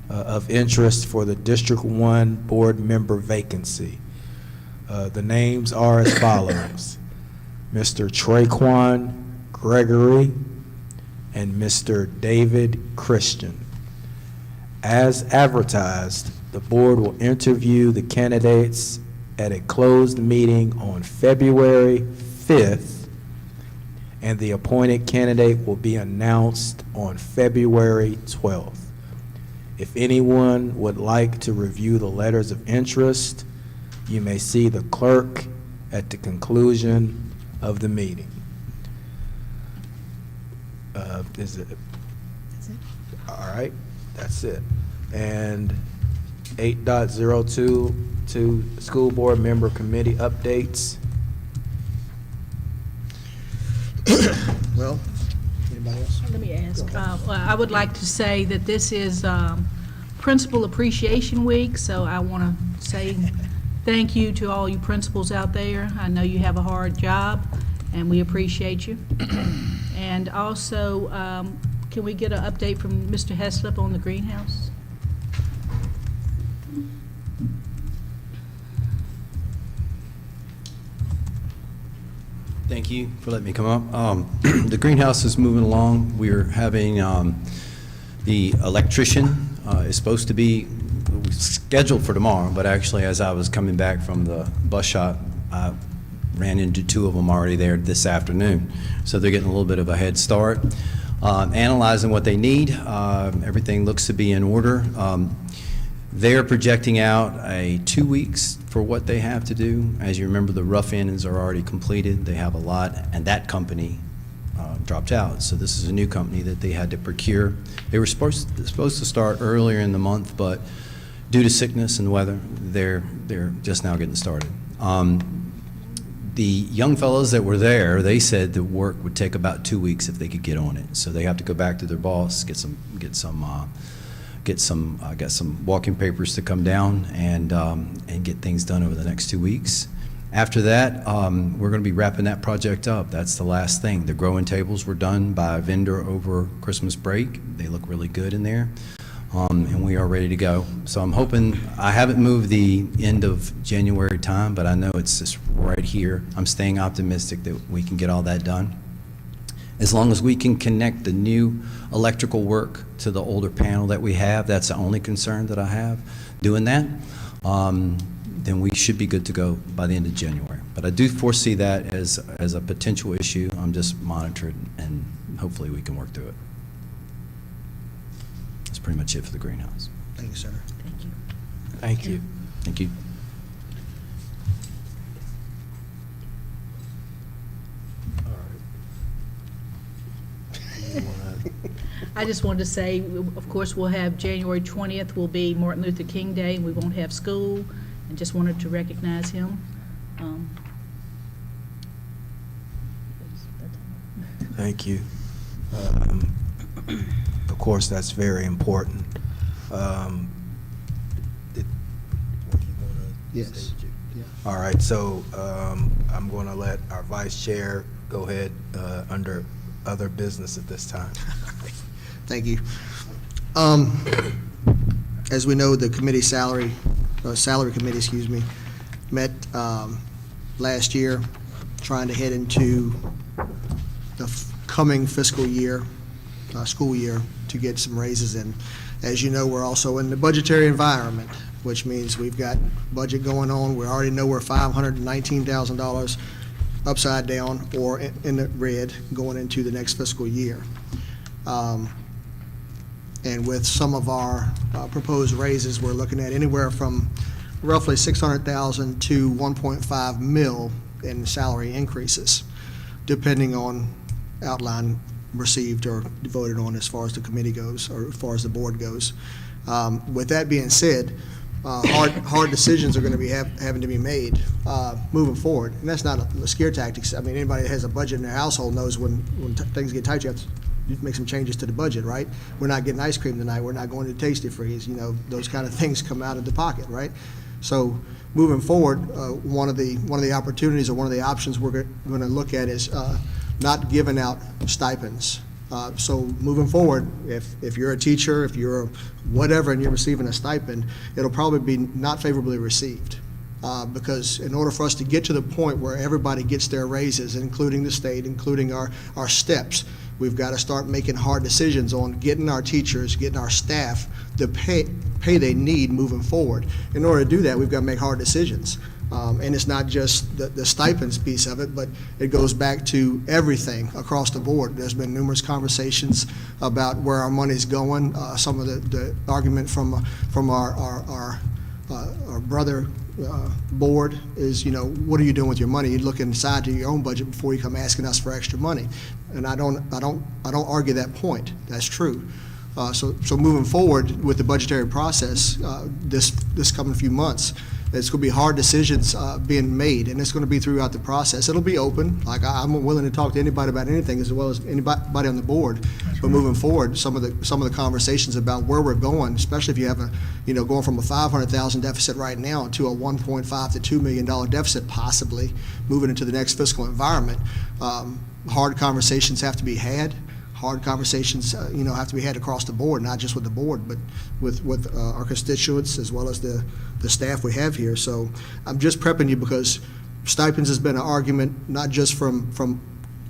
of interest for the District 1 board member vacancy. The names are as follows: Mr. Traquan Gregory and Mr. David Christian. As advertised, the board will interview the candidates at a closed meeting on February 5th, and the appointed candidate will be announced on February 12th. If anyone would like to review the letters of interest, you may see the clerk at the conclusion of the meeting. Is it? That's it. All right, that's it. And 8.02 to school board member committee updates. Well, anybody else? Let me ask, well, I would like to say that this is Principal Appreciation Week, so I want to say thank you to all you principals out there. I know you have a hard job, and we appreciate you. And also, can we get an update from Mr. Heslop on the greenhouse? Thank you for letting me come up. The greenhouse is moving along. We're having, the electrician is supposed to be scheduled for tomorrow, but actually, as I was coming back from the bus shop, I ran into 2 of them already there this afternoon. So they're getting a little bit of a head start. Analyzing what they need. Everything looks to be in order. They're projecting out a 2 weeks for what they have to do. As you remember, the rough ends are already completed. They have a lot, and that company dropped out. So this is a new company that they had to procure. They were supposed to start earlier in the month, but due to sickness and weather, they're just now getting started. The young fellows that were there, they said the work would take about 2 weeks if they could get on it. So they have to go back to their boss, get some walking papers to come down and get things done over the next 2 weeks. After that, we're going to be wrapping that project up. That's the last thing. The growing tables were done by a vendor over Christmas break. They look really good in there, and we are ready to go. So I'm hoping, I haven't moved the end of January time, but I know it's just right here. I'm staying optimistic that we can get all that done. As long as we can connect the new electrical work to the older panel that we have, that's the only concern that I have doing that, then we should be good to go by the end of January. But I do foresee that as a potential issue. I'm just monitoring, and hopefully we can work through it. That's pretty much it for the greenhouse. Thank you, sir. Thank you. Thank you. Thank you. All right. You wanna I just wanted to say, of course, we'll have January 20th will be Martin Luther King Day, and we won't have school, and just wanted to recognize him. Thank you. Of course, that's very important. Yes. All right, so I'm going to let our vice chair go ahead under other business at this time. Thank you. As we know, the committee salary committee, excuse me, met last year, trying to head into the coming fiscal year, school year, to get some raises in. As you know, we're also in the budgetary environment, which means we've got budget going on. We already know we're $519,000 upside down or in the red going into the next fiscal year. And with some of our proposed raises, we're looking at anywhere from roughly $600,000 to $1.5 million in salary increases, depending on outline received or voted on as far as the committee goes, or as far as the board goes. With that being said, hard decisions are going to be having to be made moving forward, and that's not a scare tactics. I mean, anybody that has a budget in their household knows when things get tight, you have to make some changes to the budget, right? We're not getting ice cream tonight. We're not going to Tasty Freeze. You know, those kind of things come out of the pocket, right? So moving forward, one of the opportunities or one of the options we're going to look at is not giving out stipends. So moving forward, if you're a teacher, if you're whatever, and you're receiving a stipend, it'll probably be not favorably received. Because in order for us to get to the point where everybody gets their raises, including the state, including our steps, we've got to start making hard decisions on getting our teachers, getting our staff the pay they need moving forward. In order to do that, we've got to make hard decisions. And it's not just the stipends piece of it, but it goes back to everything across the board. There's been numerous conversations about where our money's going. Some of the argument from our brother board is, you know, what are you doing with your money? You look inside to your own budget before you come asking us for extra money. And I don't argue that point. That's true. So moving forward with the budgetary process, this coming few months, it's going to be hard decisions being made, and it's going to be throughout the process. It'll be open. Like, I'm willing to talk to anybody about anything, as well as anybody on the board. But moving forward, some of the conversations about where we're going, especially if you have going from a $500,000 deficit right now to a $1.5 to $2 million deficit, possibly moving into the next fiscal environment. Hard conversations have to be had. Hard conversations, have to be had across the board, not just with the board, but with our constituents as well as the staff we have here. So I'm just prepping you because stipends has been an argument, not just from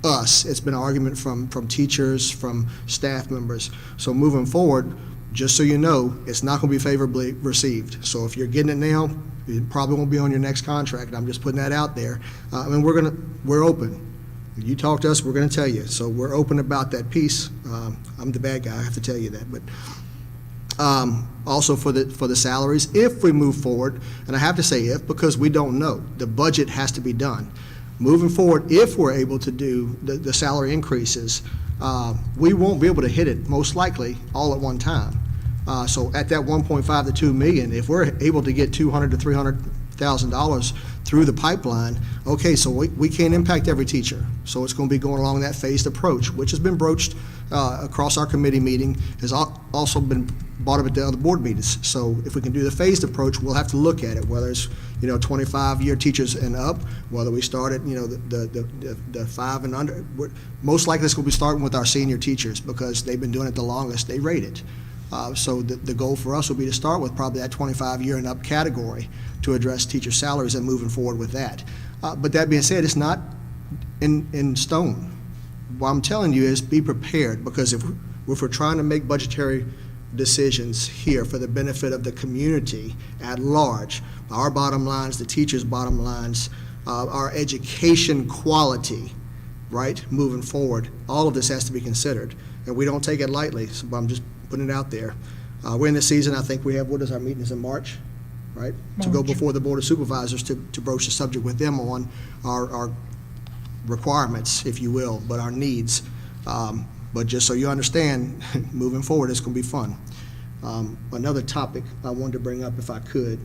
us. It's been an argument from teachers, from staff members. So moving forward, just so you know, it's not going to be favorably received. So if you're getting it now, it probably won't be on your next contract. I'm just putting that out there. We're open. You talk to us, we're going to tell you. So we're open about that piece. I'm the bad guy, I have to tell you that. But also for the salaries, if we move forward, and I have to say if, because we don't know. The budget has to be done. Moving forward, if we're able to do the salary increases, we won't be able to hit it, most likely, all at one time. So at that 1.5 to $2 million, if we're able to get $200,000 to $300,000 through the pipeline, okay, so we can't impact every teacher. So it's going to be going along that phased approach, which has been broached across our committee meeting, has also been brought up at the other board meetings. So if we can do the phased approach, we'll have to look at it, whether it's 25-year teachers and up, whether we start at the 5 and under. Most likely it's going to be starting with our senior teachers because they've been doing it the longest. They rate it. So the goal for us will be to start with probably that 25-year and up category to address teacher salaries and moving forward with that. But that being said, it's not in stone. What I'm telling you is be prepared, because if we're trying to make budgetary decisions here for the benefit of the community at large, our bottom lines, the teachers' bottom lines, our education quality, right, moving forward, all of this has to be considered. And we don't take it lightly, so I'm just putting it out there. We're in the season. I think we have, what is our meeting is in March, right? To go before the Board of Supervisors to broach the subject with them on our requirements, if you will, but our needs. But just so you understand, moving forward, it's going to be fun. Another topic I wanted to bring up, if I could,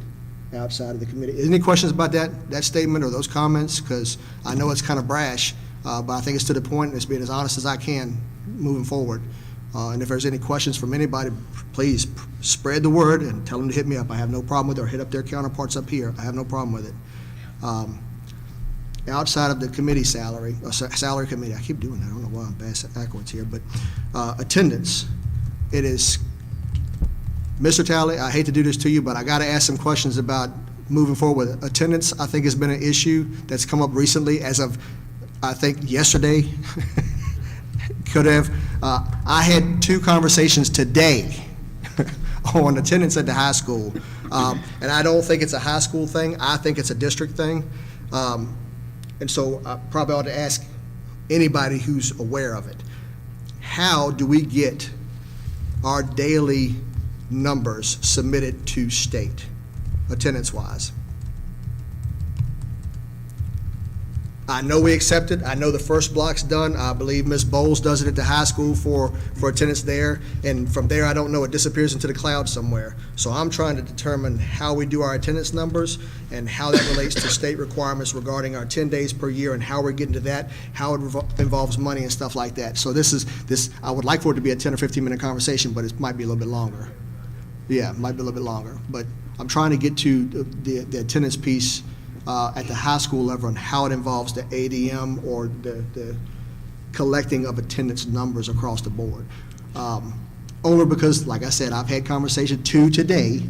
outside of the committee. Any questions about that statement or those comments? Because I know it's kind of brash, but I think it's to the point, and it's being as honest as I can moving forward. And if there's any questions from anybody, please spread the word and tell them to hit me up. I have no problem with it, or hit up their counterparts up here. I have no problem with it. Outside of the committee salary committee, I keep doing that, I don't know why I'm bad backwards here, but attendance, it is, Mr. Talley, I hate to do this to you, but I got to ask some questions about moving forward with attendance. I think has been an issue that's come up recently as of, I think, yesterday. Could have. I had 2 conversations today on attendance at the high school, and I don't think it's a high school thing. I think it's a district thing. And so I probably ought to ask anybody who's aware of it, how do we get our daily numbers submitted to state, attendance-wise? I know we accept it. I know the first block's done. I believe Ms. Bowles does it at the high school for attendance there. And from there, I don't know, it disappears into the cloud somewhere. So I'm trying to determine how we do our attendance numbers and how that relates to state requirements regarding our 10 days per year and how we're getting to that, how it involves money and stuff like that. So I would like for it to be a 10 or 15-minute conversation, but it might be a little bit longer. Yeah, it might be a little bit longer. But I'm trying to get to the attendance piece at the high school level and how it involves the ADM or the collecting of attendance numbers across the board. Only because, like I said, I've had conversation 2 today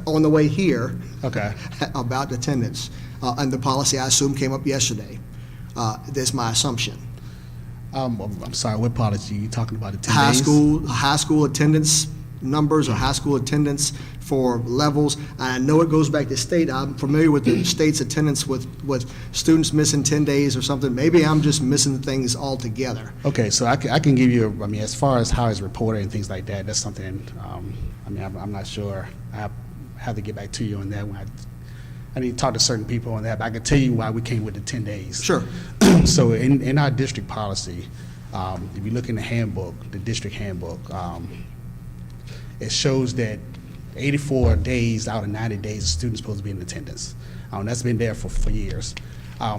on the way here about attendance. And the policy, I assume, came up yesterday. That's my assumption. I'm sorry, what policy are you talking about? The 10 days? High school attendance numbers or high school attendance for levels. I know it goes back to state. I'm familiar with the state's attendance with students missing 10 days or something. Maybe I'm just missing things altogether. Okay, so I can give you, as far as how it's reported and things like that, that's something, I'm not sure. I have to get back to you on that one. I need to talk to certain people on that, but I can tell you why we came with the 10 days. Sure. So in our district policy, if you look in the handbook, the district handbook, it shows that 84 days out of 90 days, the student's supposed to be in attendance. That's been there for years.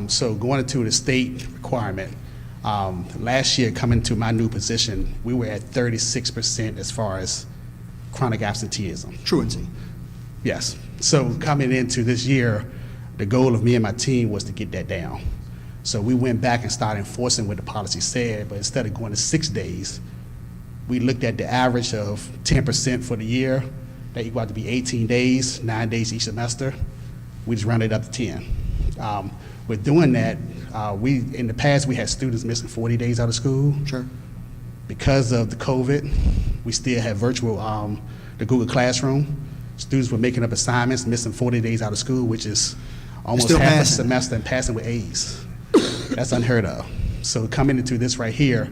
So going into the state requirement, last year coming to my new position, we were at 36% as far as chronic absenteeism. Truancy. Yes. So coming into this year, the goal of me and my team was to get that down. So we went back and started enforcing what the policy said, but instead of going to 6 days, we looked at the average of 10% for the year. That equal out to be 18 days, 9 days each semester. We just rounded it up to 10. With doing that, in the past, we had students missing 40 days out of school. Sure. Because of the COVID, we still had virtual, the Google Classroom. Students were making up assignments, missing 40 days out of school, which is almost half a semester and passing with A's. That's unheard of. So coming into this right here,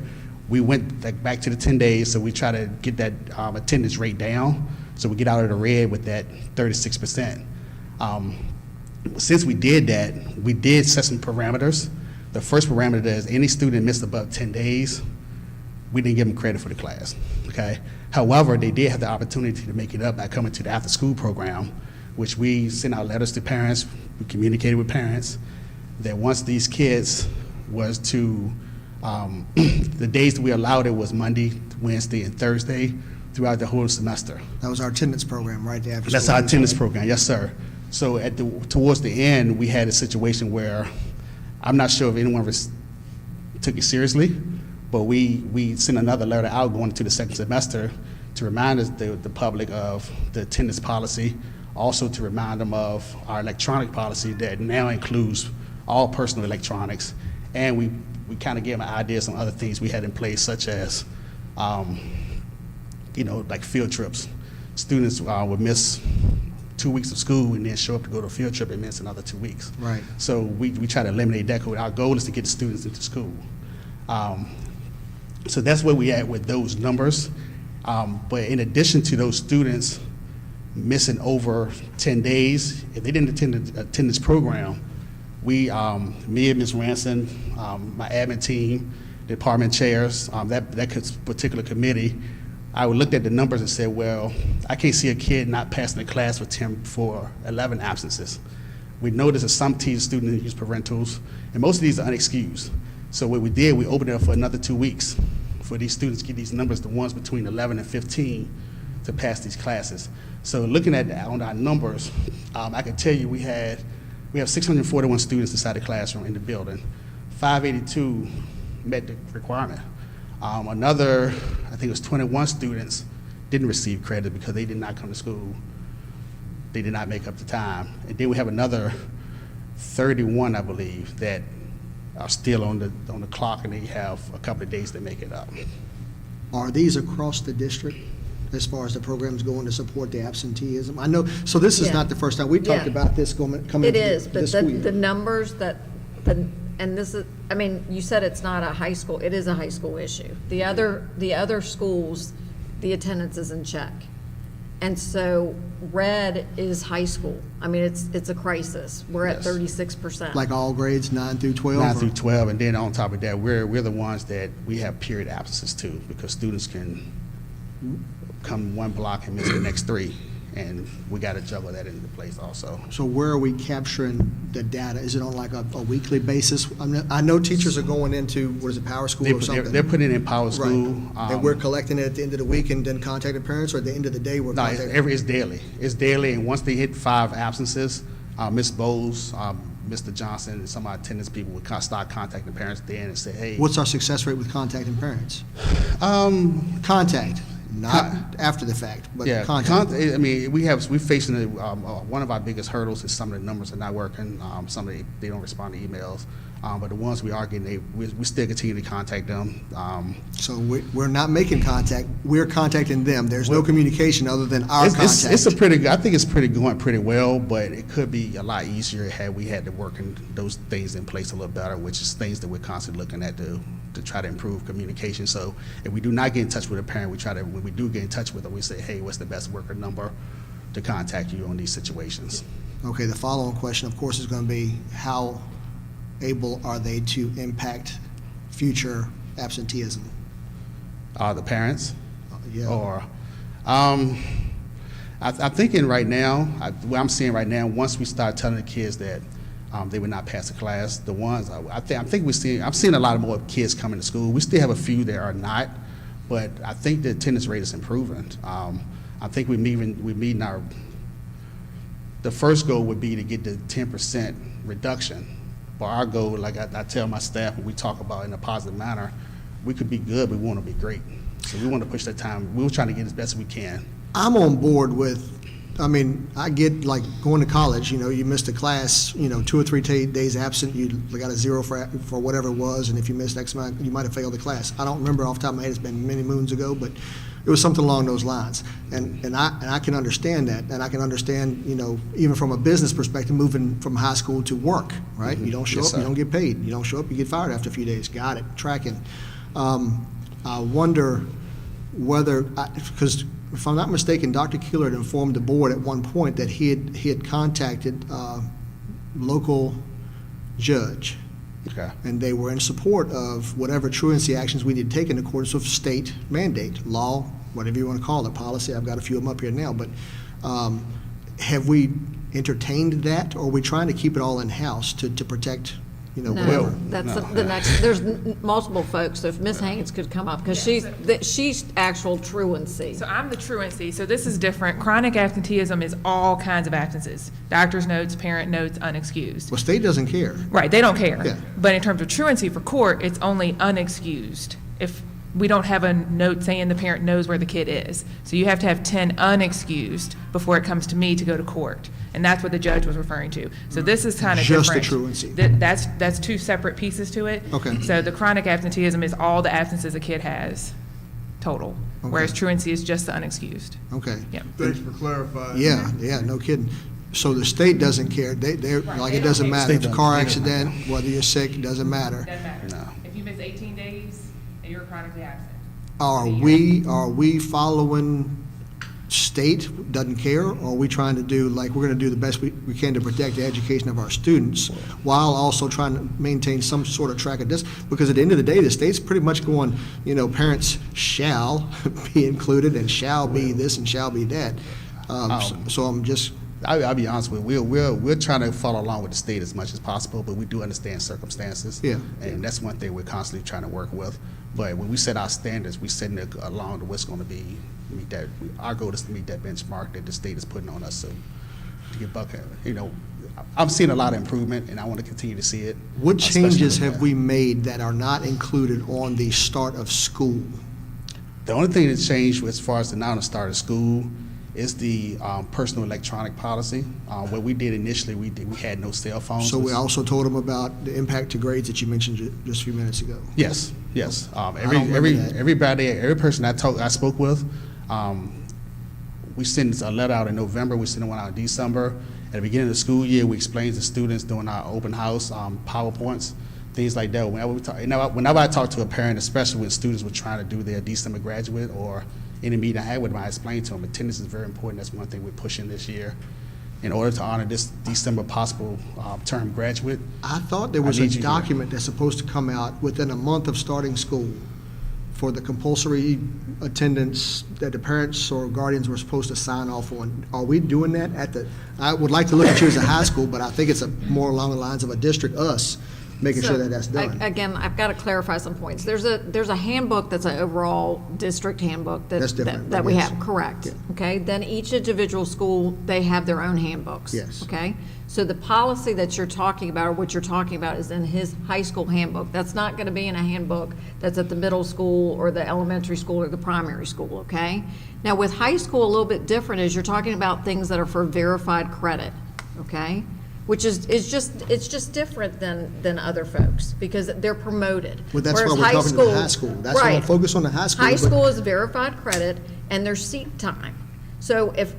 we went back to the 10 days, so we try to get that attendance rate down, so we get out of the red with that 36%. Since we did that, we did set some parameters. The first parameter is any student missed above 10 days, we didn't give them credit for the class, okay? However, they did have the opportunity to make it up by coming to the after-school program, which we sent out letters to parents, we communicated with parents, that once these kids was to, the days that we allowed it was Monday, Wednesday, and Thursday throughout the whole semester. That was our attendance program, right? That's our attendance program, yes, sir. So towards the end, we had a situation where I'm not sure if anyone took it seriously, but we sent another letter out going into the second semester to remind us, the public, of the attendance policy, also to remind them of our electronic policy that now includes all personal electronics, and we kind of gave them an idea of some other things we had in place, such as, like field trips. Students would miss 2 weeks of school and then show up to go to a field trip and miss another 2 weeks. Right. So we try to eliminate that. Our goal is to get the students into school. So that's where we at with those numbers. But in addition to those students missing over 10 days, if they didn't attend this program, me and Ms. Ranson, my admin team, department chairs, that particular committee, I looked at the numbers and said, well, I can't see a kid not passing the class for 11 absences. We noticed that some students use parentals, and most of these are unexcused. So what we did, we opened it up for another 2 weeks for these students to get these numbers, the ones between 11 and 15, to pass these classes. So looking at on our numbers, I can tell you we have 641 students inside the classroom in the building. 582 met the requirement. Another, I think it was 21 students didn't receive credit because they did not come to school. They did not make up the time. And then we have another 31, I believe, that are still on the clock, and they have a couple of days to make it up. Are these across the district as far as the programs going to support the absenteeism? I know, so this is Yeah. not the first time. We talked Yeah. about this coming It into is, but this school the year. numbers and this is, I mean, you said it's not a high school, it is a high school issue. The other schools, the attendance is in check. And so red is high school. I mean, it's a crisis. We're at Yes. 36%. Like all grades, 9 through 12? 9 or- through 12, and then on top of that, we're the ones that we have period absences too, because students can come one block and miss the next 3, and we got to juggle that into place also. So where are we capturing the data? Is it on like a weekly basis? I know teachers are going into, what is it, Power School or something? They're putting it in Power School. Right. And we're collecting it at the end of the week and then contacting parents, or at the end of the day, we're No, contacting? it's daily. It's daily, and once they hit 5 absences, Ms. Bowles, Mr. Johnson, and some of our attendance people would start contacting parents then and say, hey. What's our success rate with contacting parents? Contact, not after the fact, but Yeah, contact. I mean, we're facing one of our biggest hurdles is some of the numbers are not working. Some of they don't respond to emails, but the ones we are getting, we still continue to contact them. So we're not making contact, we're contacting them. There's no communication other than our contact. It's a pretty good. I think it's going pretty well, but it could be a lot easier had we had to work in those things in place a little better, which is things that we're constantly looking at to try to improve communication. So if we do not get in touch with a parent, when we do get in touch with them, we say, hey, what's the best worker number to contact you on these situations? Okay, the follow-on question, of course, is going to be how able are they to impact future absenteeism? The parents? Yeah. Or, I'm thinking right now, what I'm seeing right now, once we start telling the kids that they would not pass the class, the ones, I'm seeing a lot of more kids coming to school. We still have a few that are not, but I think the attendance rate is improving. I think we're meeting the first goal would be to get the 10% reduction. But our goal, like I tell my staff when we talk about in a positive manner, we could be good, but we want to be great. So we want to push that time. We're trying to get as best as we can. I'm on board with, I mean, I get like going to college, you missed a class, 2 or 3 days absent, you got a 0 for whatever it was, and if you missed X amount, you might have failed the class. I don't remember off the top of my head, it's been many moons ago, but it was something along those lines. And I can understand that, and I can understand, even from a business perspective, moving from high school to work, right? You don't show Yes, up, you sir. don't get paid. You don't show up, you get fired after a few days. Got it, tracking. I wonder whether, because if I'm not mistaken, Dr. Keeler had informed the board at one point that he had contacted local judge, Okay. and they were in support of whatever truancy actions we need to take in accordance with state mandate, law, whatever you want to call it, policy. I've got a few of them up here now, but have we entertained that, or are we trying to keep it all in-house to protect, No, whatever? that's the next, there's multiple folks, so if Ms. Haynes could come up, because she's actual truancy. So I'm the truancy, so this is different. Chronic absenteeism is all kinds of absences. Doctor's notes, parent notes, unexcused. Well, state doesn't care. Right, they don't care. Yeah. But in terms of truancy for court, it's only unexcused. If we don't have a note saying the parent knows where the kid is. So you have to have 10 unexcused before it comes to me to go to court. And that's what the judge was referring to. So this is kind of different. Just the truancy. That's 2 separate pieces to it. Okay. So the chronic absenteeism is all the absences a kid has, total. Whereas Okay. truancy is just the unexcused. Okay. Yeah. Thanks for clarifying. Yeah, no kidding. So the state doesn't care. They're, like, it doesn't matter. If it's a car accident, whether you're sick, it doesn't matter. Doesn't matter. No. If you miss 18 days, you're chronically absent. Are we following state doesn't care, or are we trying to do, like, we're going to do the best we can to protect the education of our students while also trying to maintain some sort of track of this? Because at the end of the day, the state's pretty much going, you know, parents shall be included and shall be this and shall be that. So I'm just, I'll be honest with you, we're trying to follow along with the state as much as possible, but we do understand circumstances. Yeah. And that's one thing we're constantly trying to work with. But when we set our standards, we set it along to what's going to be, meet that, our goal is to meet that benchmark that the state is putting on us, so to get Buckingham, you know, I'm seeing a lot of improvement, and I want to continue to see it. what especially changes with have that. we made that are not included on the start of school? The only thing that's changed as far as the now the start of school is the personal electronic policy. What we did initially, we had no cell phones. So we also told them about the impact to grades that you mentioned just a few minutes ago. Yes, yes. don't remember that. Every person I spoke with, we sent a letter out in November, we sent one out in December. At the beginning of the school year, we explained to students during our open house, PowerPoints, things like that. Whenever I talk to a parent, especially when students were trying to do their December graduate or any meeting I had with them, I explained to them attendance is very important. That's one thing we're pushing this year. In order to honor this December possible term graduate. I thought there was I a need you here. document that's supposed to come out within a month of starting school for the compulsory attendance that the parents or guardians were supposed to sign off on. Are we doing that at the, I would like to look at you as a high school, but I think it's more along the lines of a district, us, making sure So, that that's done. Again, I've got to clarify some points. There's a handbook that's an overall district handbook That's different, that we yes. have, correct. Yeah. Okay, then each individual school, they have their own handbooks. Yes. Okay, so the policy that you're talking about, or what you're talking about, is in his high school handbook. That's not going to be in a handbook that's at the middle school or the elementary school or the primary school, okay? Now, with high school, a little bit different is you're talking about things that are for verified credit, okay? Which is just different than other folks, because they're promoted. Well, that's why Whereas we're talking to the high school. That's why I'm right. focused on the high school. High but- school is verified credit, and there's seat time. So if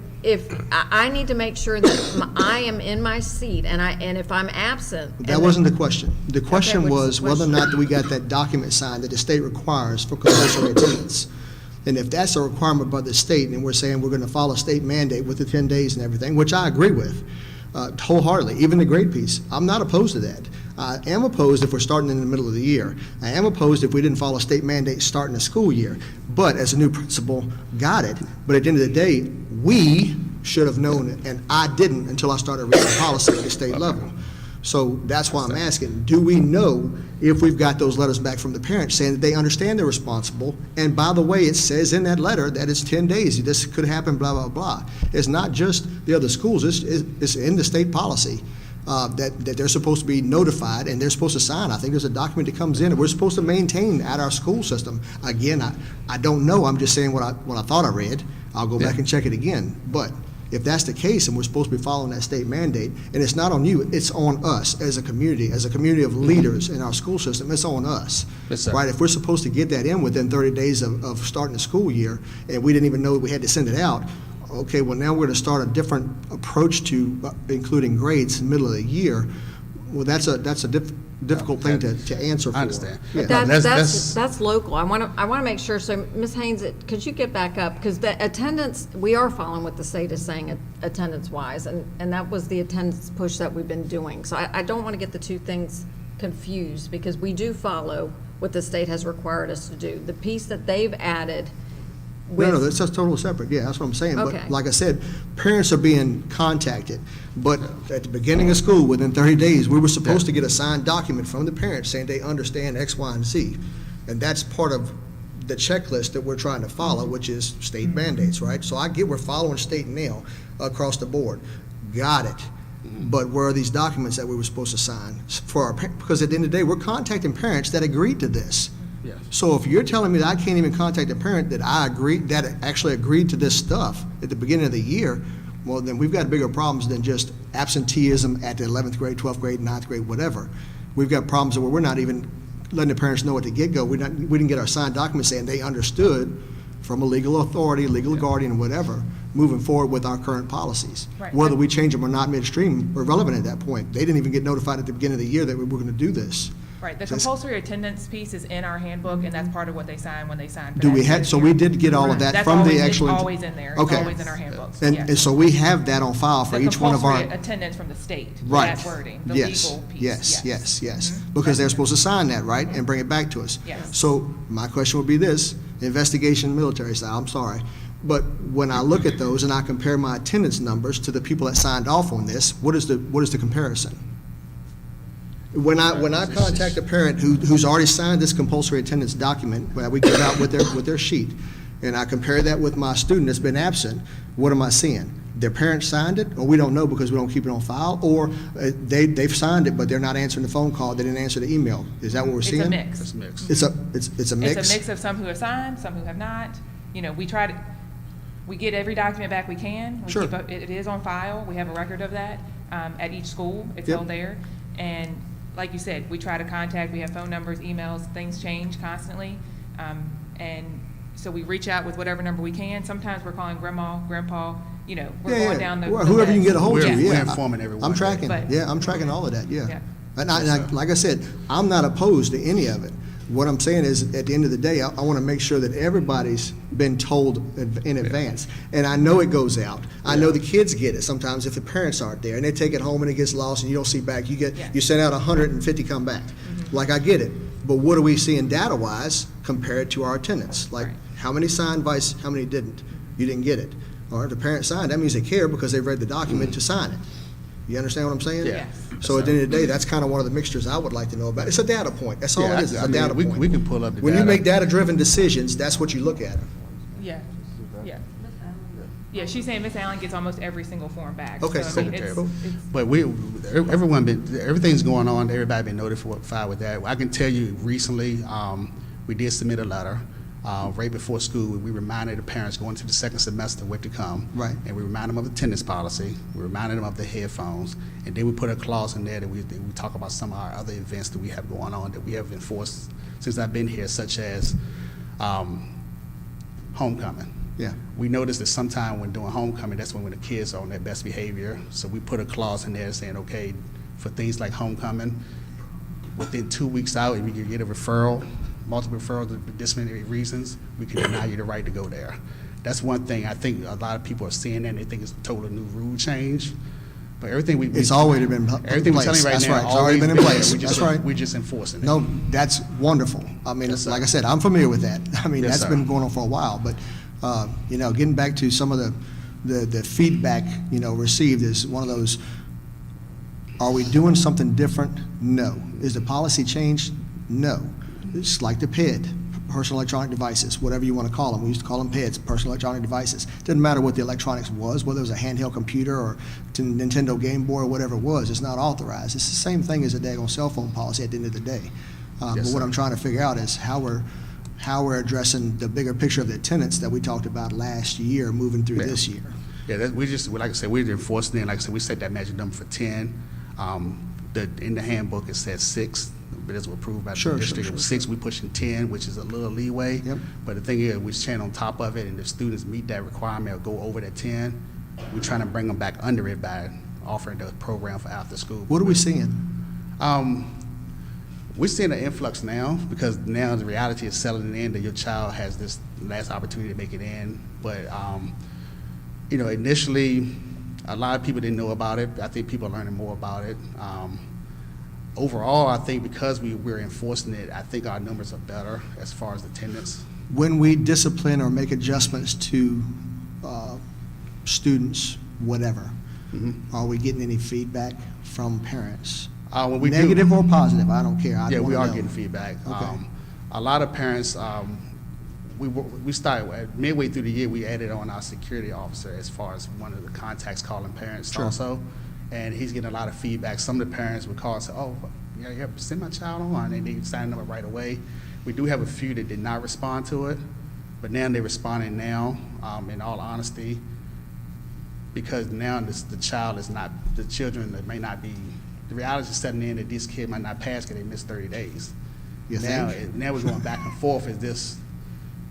I need to make sure that I am in my seat, and if I'm absent. That wasn't the question. The question what's was the whether or question? not we got that document signed that the state requires for compulsory attendance. And if that's a requirement by the state, and we're saying we're going to follow state mandate with the 10 days and everything, which I agree with wholeheartedly, even the grade piece, I'm not opposed to that. I am opposed if we're starting in the middle of the year. I am opposed if we didn't follow state mandate starting the school year. But as a new principal, got it. But at the end of the day, we should have known it, and I didn't until I started reading policy at the state level. So that's why I'm asking, do we know if we've got those letters back from the parents saying that they understand they're responsible? And by the way, it says in that letter that it's 10 days, this could happen, blah, blah, blah. It's not just the other schools, it's in the state policy that they're supposed to be notified and they're supposed to sign. I think there's a document that comes in and we're supposed to maintain at our school system. Again, I don't know, I'm just saying what I thought I read. I'll go back and check it again. But if that's the case, and we're supposed to be following that state mandate, and it's not on you, it's on us as a community of leaders in our school system, it's on us. Yes, sir. Right? If we're supposed to get that in within 30 days of starting the school year, and we didn't even know we had to send it out, okay, well, now we're going to start a different approach to including grades in the middle of the year. Well, that's a difficult thing to answer for. I understand. Yeah. That's local. I want to make sure, so Ms. Haynes, could you get back up? Because the attendance, we are following what the state is saying attendance-wise, and that was the attendance push that we've been doing. So I don't want to get the two things confused, because we do follow what the state has required us to do. The piece that they've added with. No, that's just totally separate. Yeah, that's what I'm saying. Okay. But like I said, parents are being contacted. But at the beginning of school, within 30 days, we were supposed to get a signed document from the parents saying they understand X, Y, and Z. And that's part of the checklist that we're trying to follow, which is state mandates, right? So I get we're following state now across the board. Got it. But where are these documents that we were supposed to sign for our parents? Because at the end of the day, we're contacting parents that agreed to this. Yes. So if you're telling me that I can't even contact a parent that actually agreed to this stuff at the beginning of the year, well, then we've got bigger problems than just absenteeism at the 11th grade, 12th grade, 9th grade, whatever. We've got problems where we're not even letting the parents know at the get-go. We didn't get our signed document saying they understood from a legal authority, legal guardian, whatever, moving forward with our current policies. Right. Whether we change them or not midstream, irrelevant at that point. They didn't even get notified at the beginning of the year that we were going to do this. Right, the So it's- compulsory attendance piece is in our handbook, and that's part of what they sign when they sign for Do that we have, fifth so year. we did get all of that That's from the always- actual. It's always in there. It's Okay. always in our handbooks, And yes. so we have that on file for The each one of our. compulsory attendance from the state, Right. that wording, the Yes, legal piece. yes. Because they're supposed to sign that, right, and bring it back to us. Yes. So my question would be this, investigation military style, I'm sorry. But when I look at those and I compare my attendance numbers to the people that signed off on this, what is the comparison? When I contact a parent who's already signed this compulsory attendance document that we give out with their sheet, and I compare that with my student that's been absent, what am I seeing? Their parents signed it, or we don't know because we don't keep it on file, or they've signed it, but they're not answering the phone call, they didn't answer the email. Is that what we're seeing? It's a mix. It's mixed. It's a mix? It's a mix of some who have signed, some who have not. You know, we get every document back we can. We Sure. keep it is on file. We have a record of that at each school. It's Yep. held there. And like you said, we try to contact, we have phone numbers, emails, things change constantly. And so we reach out with whatever number we can. Sometimes we're calling grandma, grandpa, you know, we're going down the Well, whoever you can list. get a hold of, We're yeah. informing everyone. I'm tracking, But- yeah, I'm tracking all of that, yeah. Yeah. And like I said, I'm not opposed to any of it. What I'm saying is, at the end of the day, I want to make sure that everybody's been told in advance. And I know it goes out. I know the kids get it sometimes if the parents aren't there, and they take it home and it gets lost and you don't see back. You send out 150 come back. Like, I get it. But what are we seeing data-wise compared to our attendance? Like, Right. how many signed vice, how many didn't? You didn't get it. Or if the parent signed, that means they care because they've read the document to sign it. You understand what I'm saying? Yeah. So at the end of the day, that's kind of one of the mixtures I would like to know about. It's a data point. That's all Yeah, it is. It's I a mean, data we point. can pull up the When you data. make data-driven decisions, that's what you look at. Yeah, yeah. Yeah, she's saying Miss Allen gets almost every single form back. Okay, So, I mean, Secretary. it's- But everything's going on, everybody been notified with that. I can tell you recently, we did submit a letter, right before school. We reminded the parents going to the second semester what to come. Right. And we reminded them of the attendance policy, we reminded them of the headphones, and then we put a clause in there that we talk about some of our other events that we have going on that we have enforced since I've been here, such as, homecoming. Yeah. We noticed that sometime when doing homecoming, that's when the kids are on their best behavior. So we put a clause in there saying, okay, for things like homecoming, within 2 weeks out, if you can get a referral, multiple referrals for disciplinary reasons, we can deny you the right to go there. That's one thing. I think a lot of people are seeing that and they think it's a total new rule change. But everything It's already been in everything we're place. telling you right That's now, right. It's already been in there. place. We just- That's right. We're just enforcing it. No, that's wonderful. I mean, Yes, sir. like I said, I'm familiar with that. I mean, Yes, that's sir. been going on for a while. But, getting back to some of the feedback, received is one of those, are we doing something different? No. Is the policy changed? No. It's like the PED, personal electronic devices, whatever you want to call them. We used to call them PEDs, personal electronic devices. Didn't matter what the electronics was, whether it was a handheld computer or Nintendo Game Boy or whatever it was. It's not authorized. It's the same thing as a daggone cell phone policy at the end of the day. But Yes, what sir. I'm trying to figure out is how we're addressing the bigger picture of the attendance that we talked about last year, moving through Yeah. this year. Yeah, like I said, we're enforcing it. Like I said, we set that magic number for 10. In the handbook, it says 6, but it's approved by the Sure, district. sure, It was sure. 6, we pushing 10, which is a little leeway. Yep. But the thing is, we stand on top of it, and if students meet that requirement or go over that 10, we're trying to bring them back under it by offering the program for after school. What are we seeing? We're seeing an influx now because now the reality is settling in that your child has this last opportunity to make it in. But, initially, a lot of people didn't know about it. I think people are learning more about it. Overall, I think because we're enforcing it, I think our numbers are better as far as attendance. When we discipline or make adjustments to students, whatever, are we getting any feedback from parents? When we do- Negative or positive, I don't care. I Yeah, we wanna are know. getting feedback. Okay. A lot of parents, we started, midway through the year, we added on our security officer as far as one of the contacts calling parents Sure. also. And he's getting a lot of feedback. Some of the parents would call and say, oh, yeah, send my child on, and they signed up right away. We do have a few that did not respond to it, but now they're responding now, in all honesty, because now the child is not, the children that may not be, the reality is setting in that this kid might not pass because they missed 30 days. You Now, think? now we're going back and forth. Is this,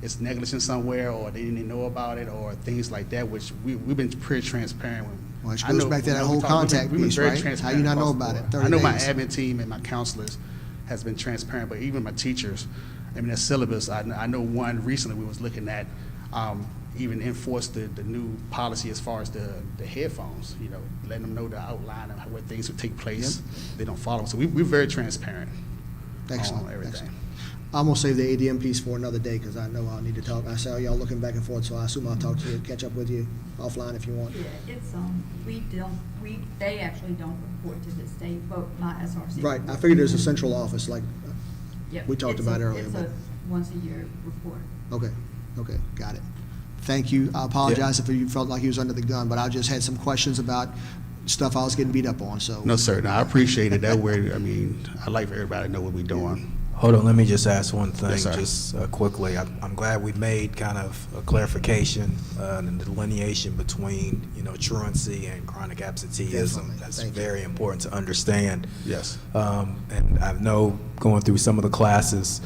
it's negligence somewhere, or they didn't know about it, or things like that, which we've been pretty transparent with. Well, it I goes know- back to that we whole talk- we've been- contact we've been piece, very right? How transparent you not know across the about it? board. 30 I know my days. admin team and my counselors has been transparent, but even my teachers, I mean, their syllabus, I know one recently we was looking at, even enforce the new policy as far as the headphones, you know, letting them know the outline of where things would take place. They don't follow. So we're very transparent Excellent. on everything. Excellent. I'm gonna save the ADM piece for another day, because I know I'll need to talk. I saw y'all looking back and forth, so I assume I'll talk to you, catch up with you offline if you want. Yeah, it's, they actually don't report to the state, but my SRC. Right, I figured there's a central office, like, Yep, we talked about earlier, It's but- a once-a-year report. okay, got it. Thank you. I apologize if you felt like you was under the gun, but I just had some questions about stuff I was getting beat up on, so. No, sir. No, I appreciate it. That way, I mean, I'd like for everybody to know what we're doing. Hold on, let me just ask one thing, Yes, sir. just quickly. I'm glad we made kind of a clarification and delineation between, you know, truancy and chronic absenteeism. Definitely. That's Thank you. very important to understand. Yes. And I know going through some of the classes,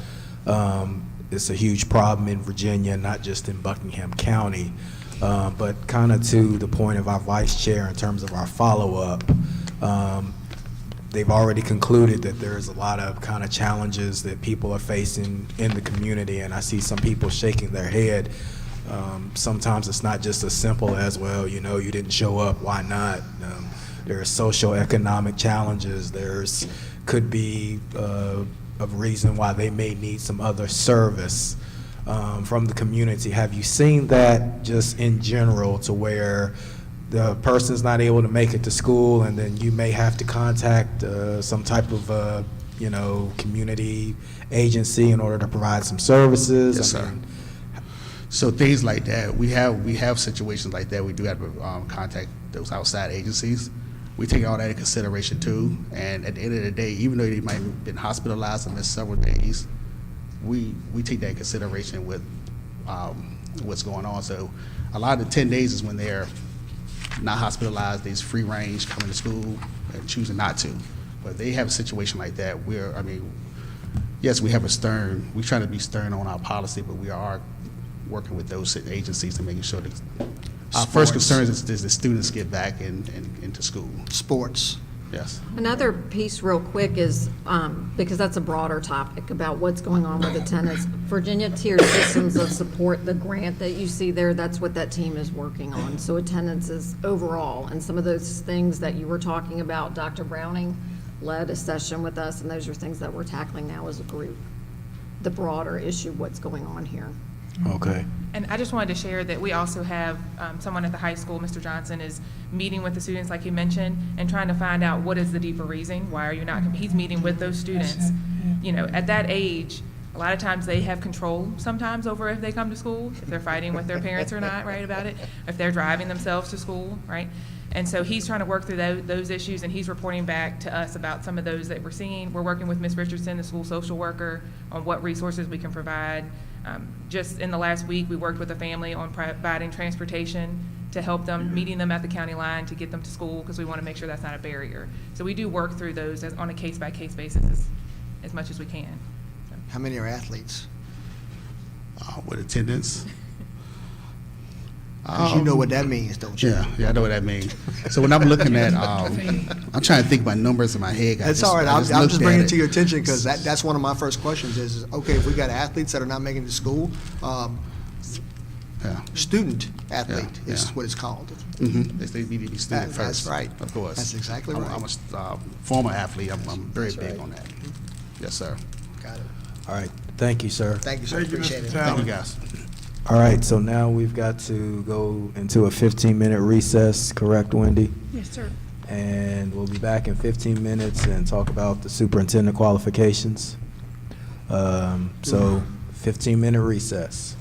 it's a huge problem in Virginia, not just in Buckingham County. But kind of to the point of our vice chair in terms of our follow-up, they've already concluded that there's a lot of kind of challenges that people are facing in the community, and I see some people shaking their head. Sometimes it's not just as simple as, well, you know, you didn't show up, why not? There are socioeconomic challenges. Could be a reason why they may need some other service from the community. Have you seen that just in general, to where the person's not able to make it to school, and then you may have to contact some type of, you know, community agency in order to provide some services? Yes, I sir. mean, So things like that, we have situations like that. We do have to contact those outside agencies. We take all that into consideration too. And at the end of the day, even though they might have been hospitalized and missed several days, we take that in consideration with what's going on. So a lot of the 10 days is when they're not hospitalized, there's free range coming to school and choosing not to. But if they have a situation like that, yes, we try to be stern on our policy, but we are working with those agencies to making sure that our first concern is the students get back into school. Sports. Yes. Another piece real quick is, because that's a broader topic about what's going on with attendance. Virginia Tiered Systems of Support, the grant that you see there, that's what that team is working on. So attendance is overall, and some of those things that you were talking about, Dr. Browning led a session with us, and those are things that we're tackling now as a group. The broader issue, what's going on here. okay. And I just wanted to share that we also have someone at the high school, Mr. Johnson, is meeting with the students, like you mentioned, and trying to find out what is the deeper reason, why are you not, he's meeting with those students. You know, at that age, a lot of times they have control sometimes over if they come to school, if they're fighting with their parents or not, right, about it, if they're driving themselves to school, right? And so he's trying to work through those issues, and he's reporting back to us about some of those that we're seeing. We're working with Ms. Richardson, the school social worker, on what resources we can provide. Just in the last week, we worked with a family on providing transportation to help them, meeting them at the county line to get them to school, because we want to make sure that's not a barrier. So we do work through those on a case-by-case basis as much as we can. So. How many are athletes? With attendance. 'Cause you know what that means, don't you? Yeah, I know what that means. So when I'm looking at, I'm trying to think about numbers in my head. That's all right. I'm just looked bringing at it to your attention, because that's one of my first questions is, okay, if we got athletes that are not making it to school, Yeah. student athlete Yeah, is yeah. what it's called. Mm-hmm. They need to be student That's first. right. Of course. That's exactly right. I'm a former athlete. I'm very That's big right. on that. Yes, sir. Got it. All right, thank you, sir. Thank you, sir. Thank you, Appreciate Mr. it. Talley. Thank you, guys. All right, so now we've got to go into a 15-minute recess, correct, Wendy? Yes, sir. And we'll be back in 15 minutes and talk about the superintendent qualifications. So 15-minute recess.